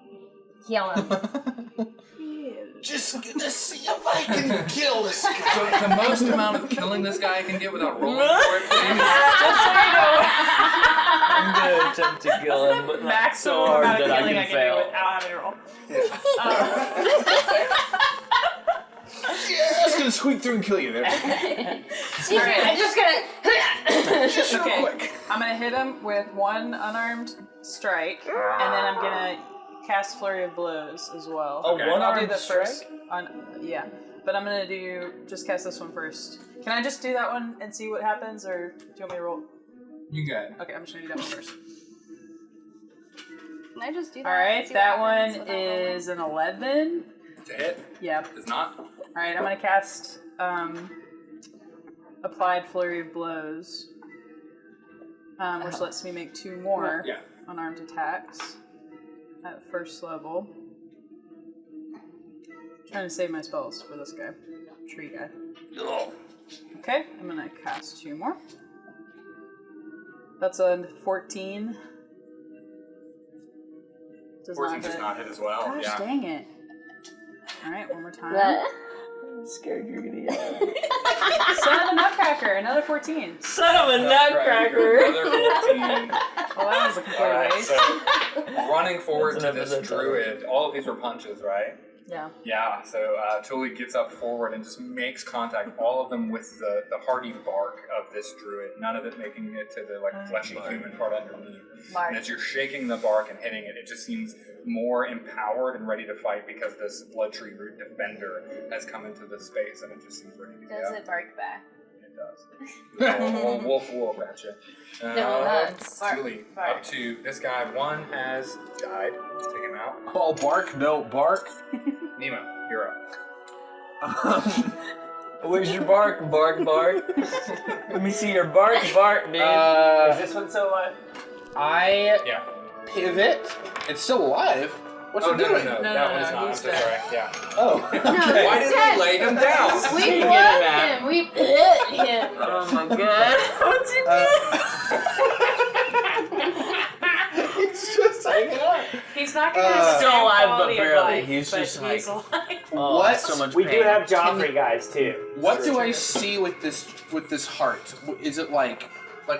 Kill him. Just gonna see if I can kill this guy. So the most amount of killing this guy can get without rolling for it, please. I'm gonna attempt to kill him, but not Max so hard amount of that I killing can fail. do without having to roll. Just gonna squeak through and kill you there. Excuse me, I'm just gonna. Just real Okay. quick. I'm gonna hit him with one unarmed strike, and then I'm gonna cast Flurry of Blows as well. Oh, Okay. I'll do one-armed the first. strike? Yeah, but I'm gonna just cast this one first. Can I just do that one and see what happens, or do you want me to roll? You got it. Okay, I'm just gonna do that one first. Can I just do that? All right, and see what that happens one without rolling? is an 11. It's a hit. Yep. It's not. All right, I'm gonna cast Applied Flurry of Blows, which lets me make 2 more Yeah. unarmed attacks at first level. Trying to save my spells for this guy, tree guy. Okay, I'm gonna cast 2 more. That's a 14. Does 14 not does hit. not hit as well. Gosh Yeah. dang it. All right, one more time. I'm scared you're gonna yell. Son of a nutcracker, another 14. Son of a nutcracker! Another 14. Well, that was a complete Alright, waste. so running forward That's to enough this of the druid, all of these were punches, right? Yeah. Yeah, so Tully gets up forward and just makes contact, all of them with the hardy bark of this druid, none of it making it to the fleshy human part underneath. And as you're shaking the bark and hitting it, it just seems more empowered and ready to fight because this blood tree root defender has come into the space and it just seems ready to go. Does it bark back? It does. Wolf at you. No, that's Tully, up to this guy. One has died. Let's take him out. All bark, no bark. Nemo, you're up. Where's your bark, bark? Let me see your bark, dude. Is this one so alive? I Yeah. pivot. It's still alive. What's it doing? No, that one's not. I'm so sorry. Yeah. Oh. No, Why did we lay him down? We Speaking of plugged that. him. We hit him. Oh my god. What's he doing? It's just He's not going to Still stand alive, but quality of barely. life, He's but just he's like- alive. Oh, What? So much We pain. do have Joffrey guys too. What do I see with this heart? Is it like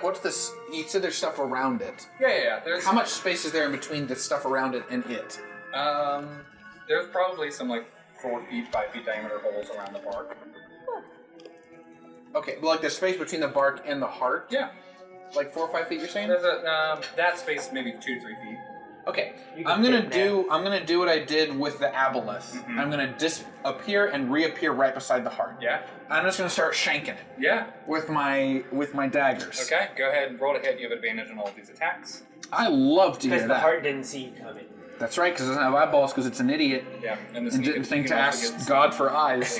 what's this? You said there's stuff around it. Yeah. There's How much space is there in between the stuff around it and it? There's probably some 4 feet, 5 feet diameter holes around the bark. Okay, well, there's space between the bark and the heart. Yeah. 4 or 5 feet. You're saying? There's a that space maybe 2 to 3 feet. Okay, You can I'm gonna fit do what I did with the aboleth. Mhm. I'm gonna disappear and reappear right beside the heart. Yeah. I'm just gonna start shanking it Yeah. with my daggers. Okay. Go ahead and roll to hit. You have advantage on all of these attacks. I love to hear Because the that. heart didn't see you coming. That's right, because it doesn't have eyeballs, because it's an idiot Yeah. And the and didn't think to ask God for eyes.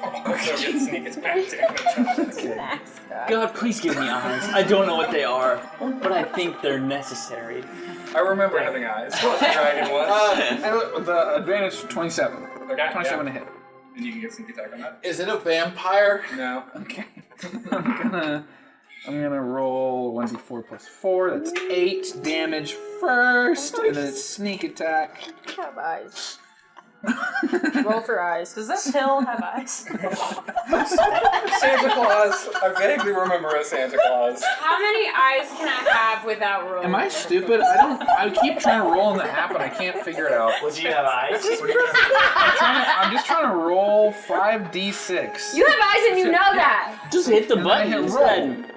Also get sneak attack damage. God, please give me eyes. I don't know what they are, but I think they're necessary. I remember having eyes. What the dragon was. The advantage 27. Okay. 27 yeah. to hit. And you can get sneak attack on that. Is it a vampire? No. Okay. I'm gonna roll 1d4 plus 4. That's 8 damage first, and then it's sneak attack. Have eyes. Roll for eyes. Does that pill have eyes? Santa Claus. I vaguely remember a Santa Claus. How many eyes can I have without rolling? Am I stupid? I keep trying to roll in the app, and I can't figure it out. Would you have eyes? I'm just trying to roll 5d6. You have eyes and you know that. Just hit the And then I button hit instead.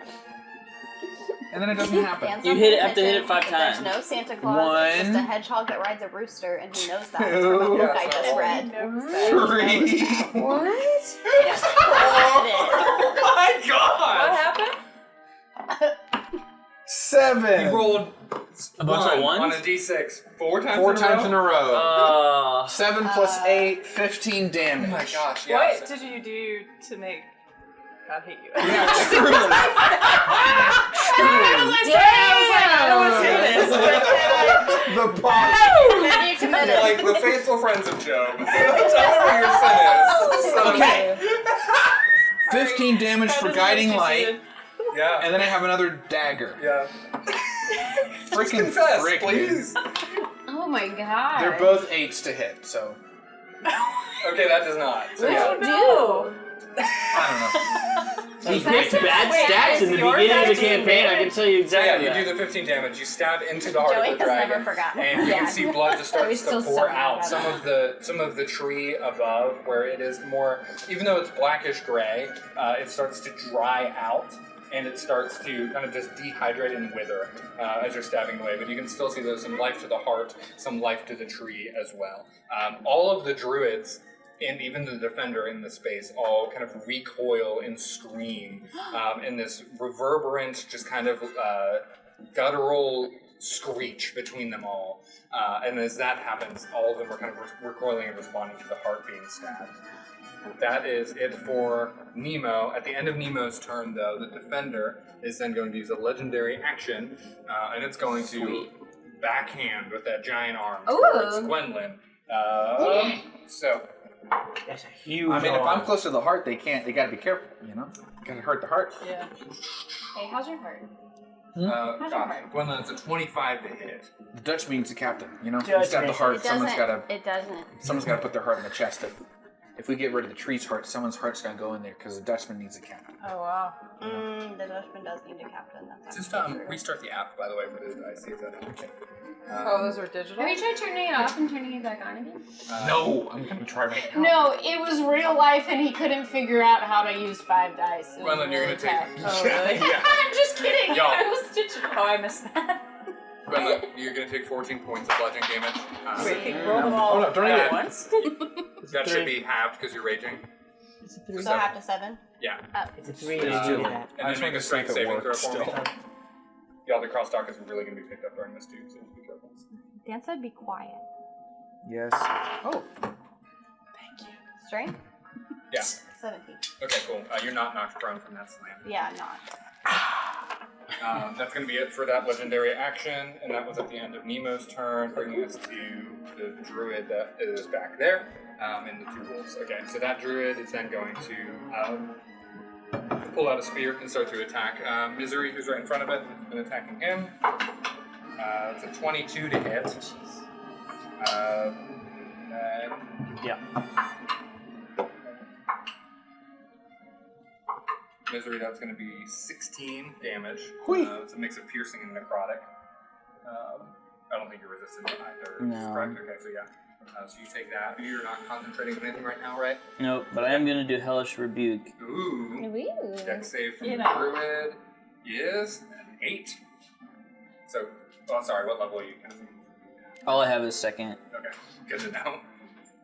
And then it doesn't happen. Hands You on hit it, the have to hit it mission. 5 If times. There's no Santa Claus. It's just a One. hedgehog that rides a rooster, and he knows that. It's Two. from a book I Yeah, just so- read. 3. What? Just read it. Oh my god! What happened? 7. You rolled A bunch of one ones? on a d6 4 times 4 in a times row? in a row. 7 plus 8, 15 damage. Oh my gosh, yeah. What did you do to make God hate you? Yeah, truly. The boss. Then you committed. Like the faithful friends of Job. Tell me where your sin is. Son of a- Okay. 15 damage for guiding light, Yeah. and then I have another dagger. Yeah. Freaking Confess, frick, dude. please. Oh my god. They're both 8s to hit, so Okay, that does not. So What yeah. did you do? I He picked bad stats in the beginning of the campaign. I can tell you So yeah, exactly you do that. the 15 damage. You stab into the heart Joey of the has dragon, never forgotten. and you Yeah. can see blood just starts Joey's to still pour so mad out. about Some of the tree above, where it is more, even though it's blackish gray, it starts to dry out. And it starts to kind of just dehydrate and wither as you're stabbing away. But you can still see there's some life to the heart, some life to the tree as well. All of the druids and even the defender in the space all kind of recoil and scream in this reverberant, just kind of guttural screech between them all. And as that happens, all of them are kind of recoiling and responding to the heart being stabbed. That is it for Nemo. At the end of Nemo's turn, though, the defender is then going to use a legendary action, and it's going to backhand with that giant arm towards Ooh. Gwendolyn. So, That's a huge. mean, if I'm arm. close to the heart, they gotta be careful, you know? Gotta hurt the heart. Yeah. Hey, how's your heart? gosh, Gwendolyn, it's a 25 to hit. The Dutch means the captain, you know? Judge Stab the me. heart, It someone's doesn't. gotta It doesn't. put their heart in the chest. if we get rid of the tree's heart, someone's heart's gonna go in there because the Dutchman needs a captain. Oh wow. The Dutchman does need a captain. That's Just actually true. restart the app, by the way, for this dice. See if that helps. Oh, those are digital. Have you tried turning it off and turning it back on again? No, I'm gonna try right now. No, it was real life, and he couldn't figure out how to use 5 dice. It was Gwendolyn, you're really gonna take. tough. Oh, really? I'm just kidding. Y'all. I was digital. Oh, I missed that. Gwendolyn, you're gonna take 14 points of bludgeoning damage. Wait, roll them all no, don't eat at it. once. That should be halved because you're raging. It's a 3. So half to 7. Yeah. It's a 3. Please Let's do. do that. And I then just make wanna a see strength if it saving throw works for me. still. Yeah, the crosstalk is really gonna be picked up during this too, so be careful. Dan said be quiet. Yes. Oh, Strength? Yeah. 17. Okay, cool. You're not knocked prone from that slam. Yeah, I'm not. That's going to be it for that legendary action, and that was at the end of Nemo's turn, bringing us to the druid that is back there, and the 2 wolves. Okay, so that druid is then going to pull out a spear and start to attack Misery, who's right in front of it. It's been attacking him. It's a 22 to hit. Yeah. Misery, that's going to be 16 damage. Hui. It's a mix of piercing and necrotic. I don't think you're resistant to either. No. Correct? Okay, so yeah. So you take that. You're not concentrating on anything right now, right? Nope, but I am gonna do Hellish Rebuke. Ooh. Dex save from You the know. druid is an 8. So, oh, sorry, what level are you casting? All I have is second. Okay, good to know.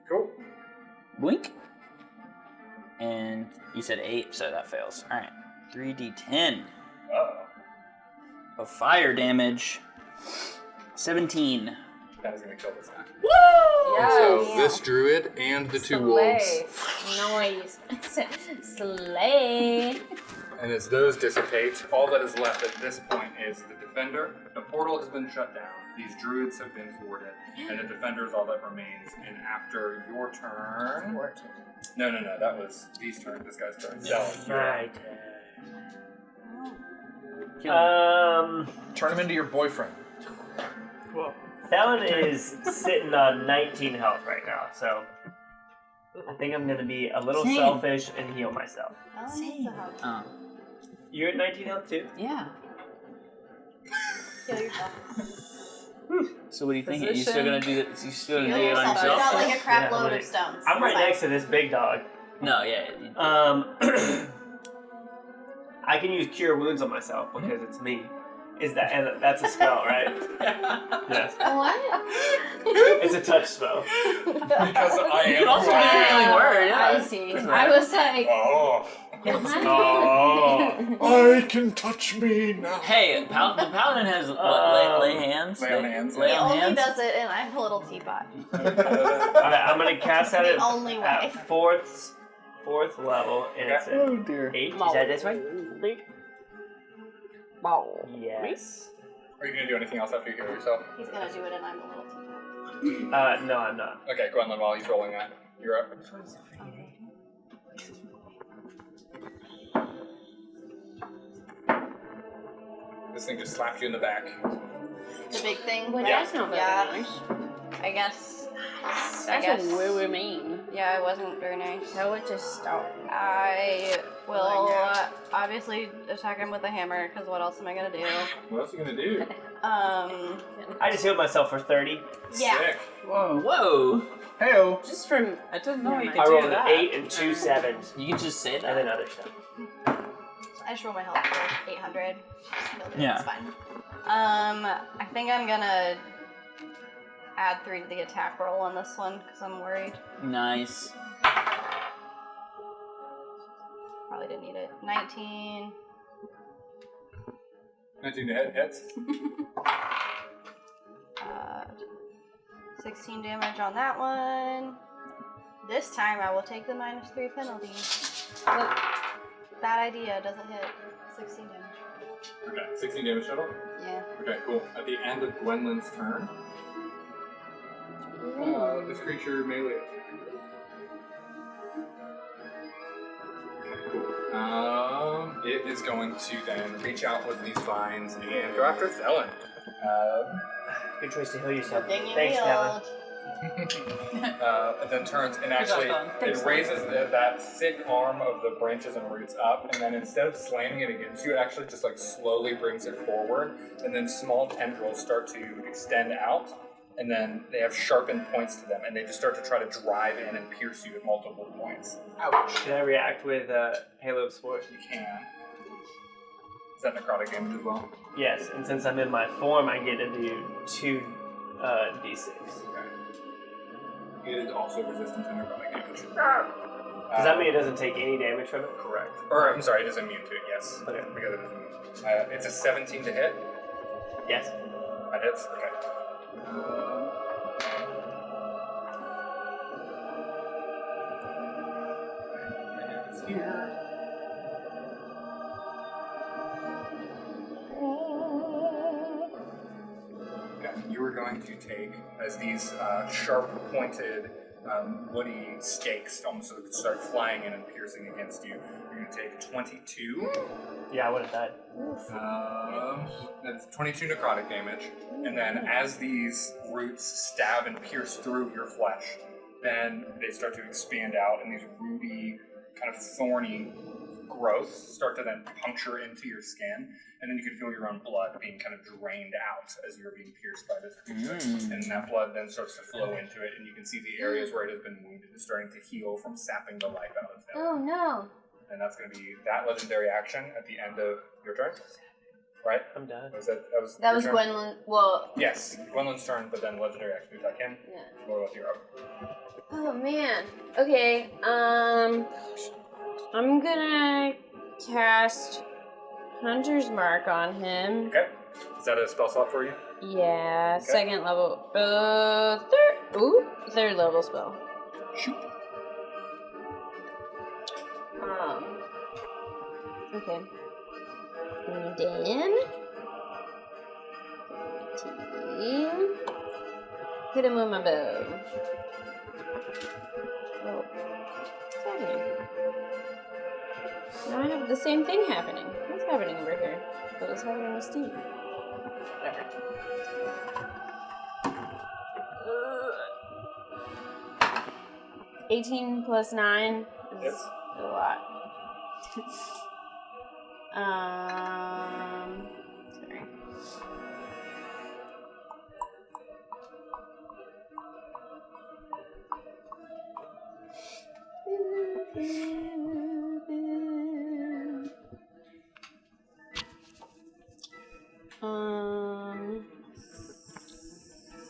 Cool. Blink. And you said 8, so that fails. Alright. 3d10 Uh-oh. of fire damage. 17. That is going to kill this guy. Yes. So, this druid and the 2 wolves. Noise. Slay. And as those dissipate, all that is left at this point is the defender. The portal has been shut down. These druids have been thwarted. And the defender is all that remains. And after your turn... No, that was these turn. This guy's turn. Right. turn him into your boyfriend. Felon is sitting on 19 health right now, so I think I'm gonna be a little Same. selfish and heal myself. Ellen needs a hug. You're at 19 health too? Yeah. Kill yourself. So what do you think? You still gonna do that? You still gonna Kill do it on yourself. You yourself? got like a crap Yeah, load I'm of stones. I'm right It's next to this big dog. No, yeah. I can use Cure Wounds on myself because it's me. Is that and that's a spell, right? Yes. What? It's a touch spell. Because I am... You can also do a healing word, yeah. I see. I was like, Oh. I can touch me now. Hey, the paladin has lay hands. Lay on hands. Lay He on only hands. does it, and I'm a little teapot. Alright, I'm gonna cast that The only way. at fourth level, and it's at Dear. 8. Is that this way? Yes. Are you going to do anything else after you heal yourself? He's gonna do it, and I'm a little teapot. No, I'm not. Okay, Gwendolyn, while he's rolling that, you're up. This thing just slapped you in the back. The big thing. well, Yeah. that's not very Yeah. nice. I guess. That's woo mean. Yeah, it wasn't very nice. Tell it to stop. I will obviously attack him with a hammer, because what else am I gonna do? What else are you going to do? I just healed myself for 30. Yeah. Sick. Whoa. Whoa! Heyo. Just from I didn't know you could I do rolled an that. 8 and 2 7s, You can just say and that. then other stuff. I just roll my health for 800. Yeah. It's fine. I think I'm gonna add 3 to the attack roll on this one, because I'm worried. Nice. Probably didn't need it. 19. 19 to hit hits. 16 damage on that one. This time I will take the -3 penalty. Bad idea, doesn't hit. 16 damage. Okay, 16 damage total? Yeah. Okay, cool. At the end of Gwendolyn's turn, this creature melee. Cool. It is going to then reach out with these vines and go after Thelen. Good choice to heal yourself. Dang you Thanks, Helen. healed. And then turns and actually done. Thanks, it raises that thick arm of the branches and roots up, and then instead of slamming it against you, it actually just like slowly brings it forward, and then small tendrils start to extend out, and then they have sharpened points to them, and they just start to try to drive in and pierce you at multiple points. Ouch. Can I react with Halo of Sport? You can. Is that necrotic damage as well? Yes, and since I'm in my form, I get to do 2 d6. It is also resistant to necrotic damage. Does that mean it doesn't take any damage from it? Correct. Or, I'm sorry, it is immune to it, yes. Okay. Because it is immune. It's a 17 to hit. Yes. That hits? Okay. It's here. Okay, you are going to take, as these sharp-pointed woody stakes almost start flying in and piercing against you, you're going to take 22. Yeah, I would have died. That's 22 necrotic damage. And then as these roots stab and pierce through your flesh, then they start to expand out, and these rooty, kind of thorny growths start to then puncture into your skin, and then you can feel your own blood being kind of drained out as you're being pierced by this creature. And that blood then starts to flow into it, and you can see the areas where it has been wounded is starting to heal from sapping the life out of them. Oh no. And that's going to be that legendary action at the end of your turn. Right? I'm done. That was your turn? Gwendolyn. Well. Yes, Gwendolyn's turn, but then legendary action to attack him. Yeah. What about your Oh man. Okay. I'm gonna cast Hunter's Mark on him. Okay. Is that a spell slot for you? Yeah. Okay. Second level. Third level spell. Shoot. Okay. And then hit him with my bow. Oh. What's happening? Now I have the same thing happening. What's happening over here? What was happening with Steve? Whatever. 18 plus 9 is a lot. Sorry.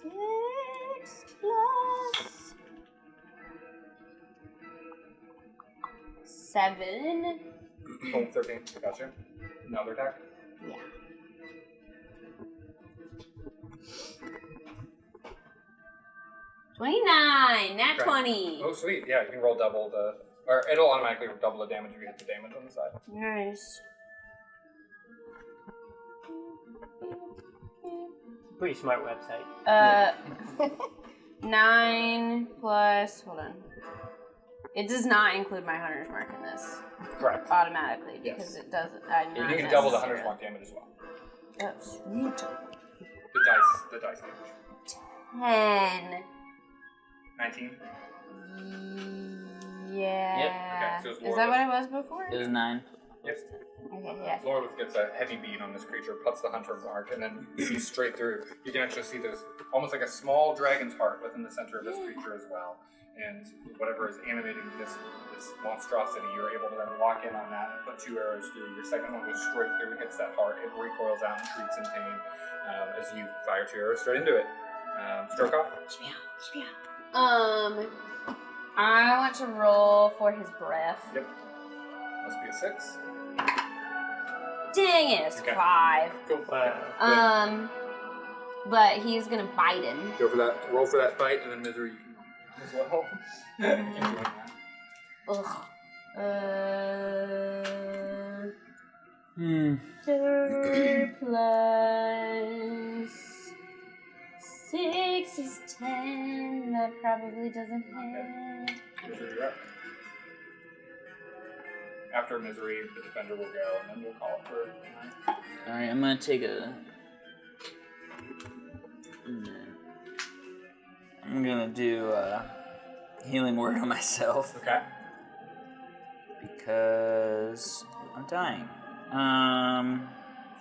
Six plus 7. Oh, 13. Gotcha. Another attack? Yeah. $29. Nat Okay. 20. Oh, sweet. Yeah, you can roll double the... Or it'll automatically double the damage if you hit the damage on the side. Nice. Pretty smart website. 9 plus... Hold on. It does not include my Hunter's Mark in this. Correct. Automatically, because it doesn't... And you can double the Hunter's Mark damage as well. Oh, sweet. The dice damage. 10. 19? Yeah. Okay, so it's Is that what it was before? It was 9. Yep. Okay, yeah. Lorwith gets a heavy bead on this creature, puts the Hunter's Mark, and then sees straight through. You can actually see there's almost like a small dragon's heart within the center of this creature as well. And whatever is animating this monstrosity, you're able to then lock in on that and put 2 arrows through. Your second one goes straight through, hits that heart, it recoils out and shrieks in pain as you fire 2 arrows straight into it. Stroke off. I want to roll for his breath. Yep. Must be a 6. Dang it, it's Okay. 5. Cool. But he's gonna bite him. Go for that. Roll for that bite, and then misery you can as well. You can keep doing that. Ugh. 4 plus 6 is 10. That probably doesn't hit. Misery, you're up. After misery, the defender will go, and then we'll call it for tonight. Alright, I'm gonna take a... I'm gonna do a healing word on myself Okay. because I'm dying.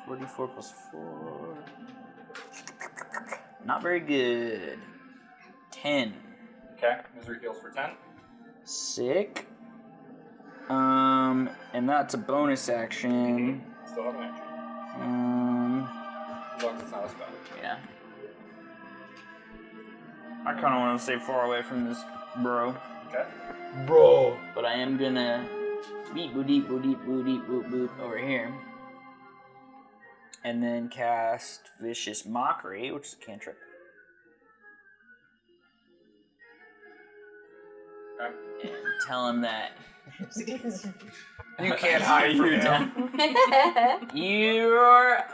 44 plus 4. Not very good. 10. Okay. Misery heals for 10. Sick. And that's a bonus action. Still have an action. As long as it's not a spell. Yeah. I kind of want to stay far away from this bro. Okay. Bro. But I am gonna beep boop deep boop deep boop deep boop boop over here. And then cast Vicious Mockery, which is a cantrip. Okay. And tell him that You can't hide from him. you're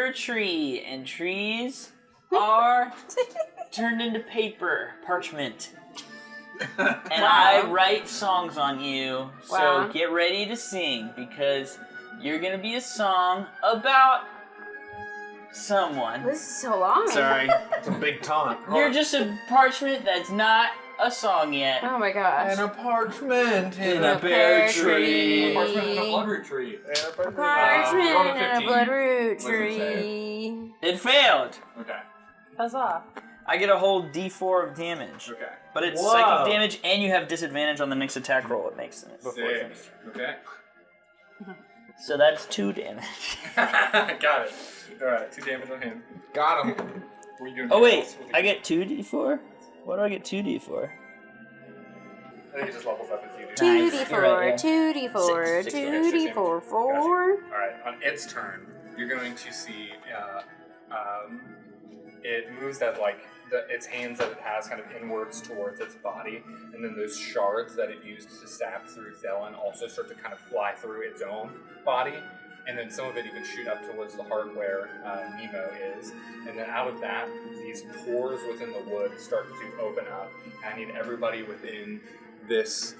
a tree, and trees are turned into paper, parchment. And I write songs on you, so Wow. get ready to sing, because you're gonna be a song about someone. This is so long. Sorry. It's a big taunt. You're just a parchment that's not a song yet. Oh my gosh. And a parchment In a pear tree. Parchment in a bloodroot tree. Parchment roll a and a 15. bloodroot What does it say? tree. It failed. Okay. Huzzah. I get a whole D4 of damage. Okay. But it's Whoa. psychic damage, and you have disadvantage on the next attack roll it makes it before it Sick. finishes. Okay. So that's 2 damage. Got it. Alright, 2 damage on him. Got him. What are you doing? Oh wait, else? I get 2d4? Why do I get 2d4? I think it just levels up as you do. 2d4, You're right, yeah. 2d4, Six, 2d4, 4. Alright, on its turn, you're going to see it moves that like its hands that it has kind of inwards towards its body, and then those shards that it used to stab through Thelen also start to kind of fly through its own body, and then some of it even shoot up towards the heart where Nemo is, and then out of that, these pores within the wood start to open up. I need everybody within this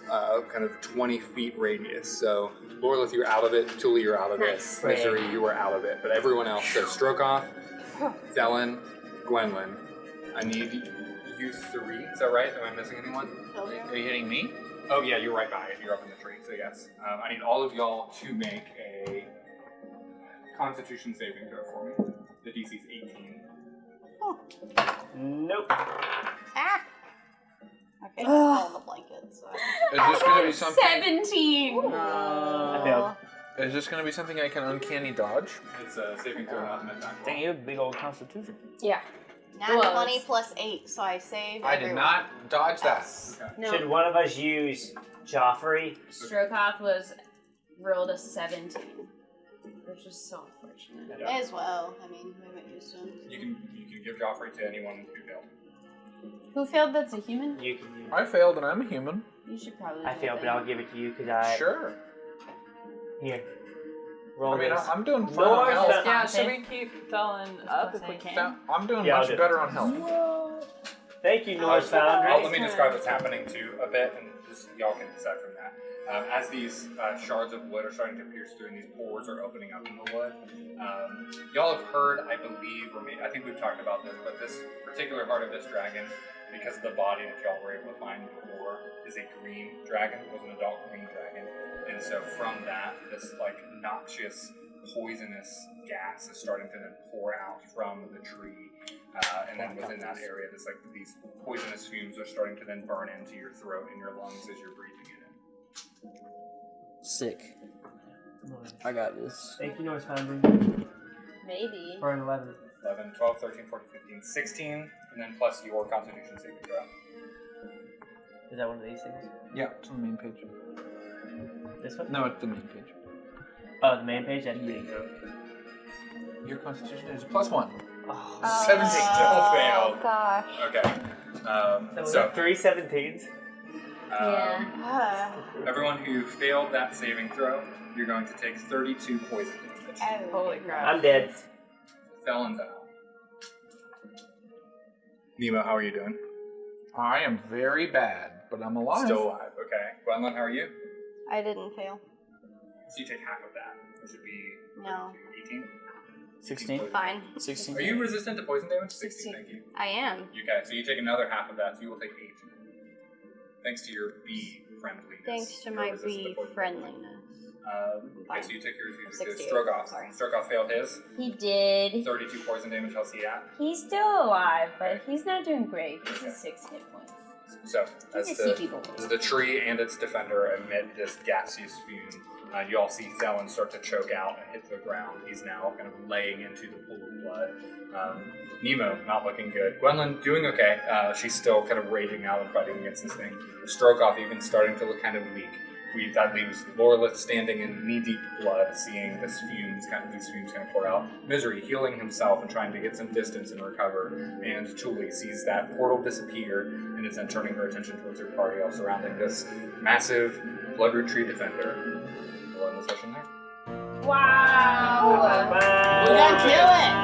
kind of 20 feet radius. So, Lorelith, you're out of it. Tuli, you're out of Nice. it. Misery, you are out of it. But everyone else, so Strokoth, Thelen, Gwendolyn, I need you 3. Is that right? Am I missing anyone? Are you hitting me? Oh, yeah, you're right by it. You're up in the tree, so yes. I need all of y'all to make a Constitution saving throw for me. The DC is 18. Nope. Ah! Okay, fall in the blanket, so. Is this going to be something? 17. I failed. Is this going to be something I can uncanny dodge? It's a saving throw, not an attack. Dang, you have a big old constitution. Yeah. Nat Well, 20 it's- plus 8, so I saved I did everyone. not dodge that. Yes. Should one of us use Joffrey? Strokoth rolled a 17. Which is so unfortunate. May as well. I mean, we haven't used them. You can give Joffrey to anyone who failed. Who failed that's a human? You can use. I failed and I'm a human. You should probably I do failed, it but then. I'll give it to you because I. Sure. Here. Roll I mean, this. I'm doing fine No, on it's health. not- Yeah, should we keep Thelen up if we can? I'm doing Yeah, I'll much do it. better on health. Thank you, Norse Let Foundry. me describe what's happening too a bit, and just, y'all can decide from that. As these shards of wood are starting to pierce through and these pores are opening up in the wood, y'all have heard, I believe, or maybe, I think we've talked about this, but this particular heart of this dragon, because of the body that y'all were able to find before, is a green dragon. It was an adult green dragon. And so from that, this like noxious, poisonous gas is starting to then pour out from the tree. And then within that area, these poisonous fumes are starting to then burn into your throat and your lungs as you're breathing it in. Sick. I got this. Thank you, Norse Foundry. Maybe. For an 11. 11, 12, 13, 14, 15, 16, and then plus your Constitution saving throw. Is that one of these things? Yeah, it's on the main page. This one? No, it's the main page. Oh, the main page? That's pretty good. Your constitution is +1. Oh. 17 still failed. Gosh. Okay. So, So, 3 17s. Yeah. everyone who failed that saving throw, you're going to take 32 poison damage. Oh. Holy crap. I'm dead. Felon's out. Nemo, how are you doing? I am very bad, but I'm alive. Still alive. Okay. Gwendolyn, how are you? I didn't fail. So you take half of that, which would be No. 18. 16. Fine. 16. Are you resistant to poison damage? 16, thank you. I am. Okay, so you take another half of that, so you will take 8. Thanks to your bee friendliness. Thanks to You're my resistant to bee poison. friendliness. Okay, so you took yours. You 68, Strogoff. sorry. Strogoff failed his. He did. 32 poison damage. How's he at? He's still alive, but he's not doing great. He's at 6 hit points. So, as He's a sea the tree and its defender emit this gaseous fume, you all see Thelen start to choke out and hit the ground. He's now kind of laying into the pool of blood. Nemo, not looking good. Gwendolyn, doing okay. She's still kind of raging out and fighting against this thing. Strogoff even starting to look kind of weak. That leaves Lorelith standing in knee-deep blood, seeing these fumes kind of pour out. Misery healing himself and trying to get some distance and recover. And Tuli sees that portal disappear and is then turning her attention towards her party, all surrounding this massive Bloodroot Tree defender. We'll end the session there. Wow! We gotta kill it!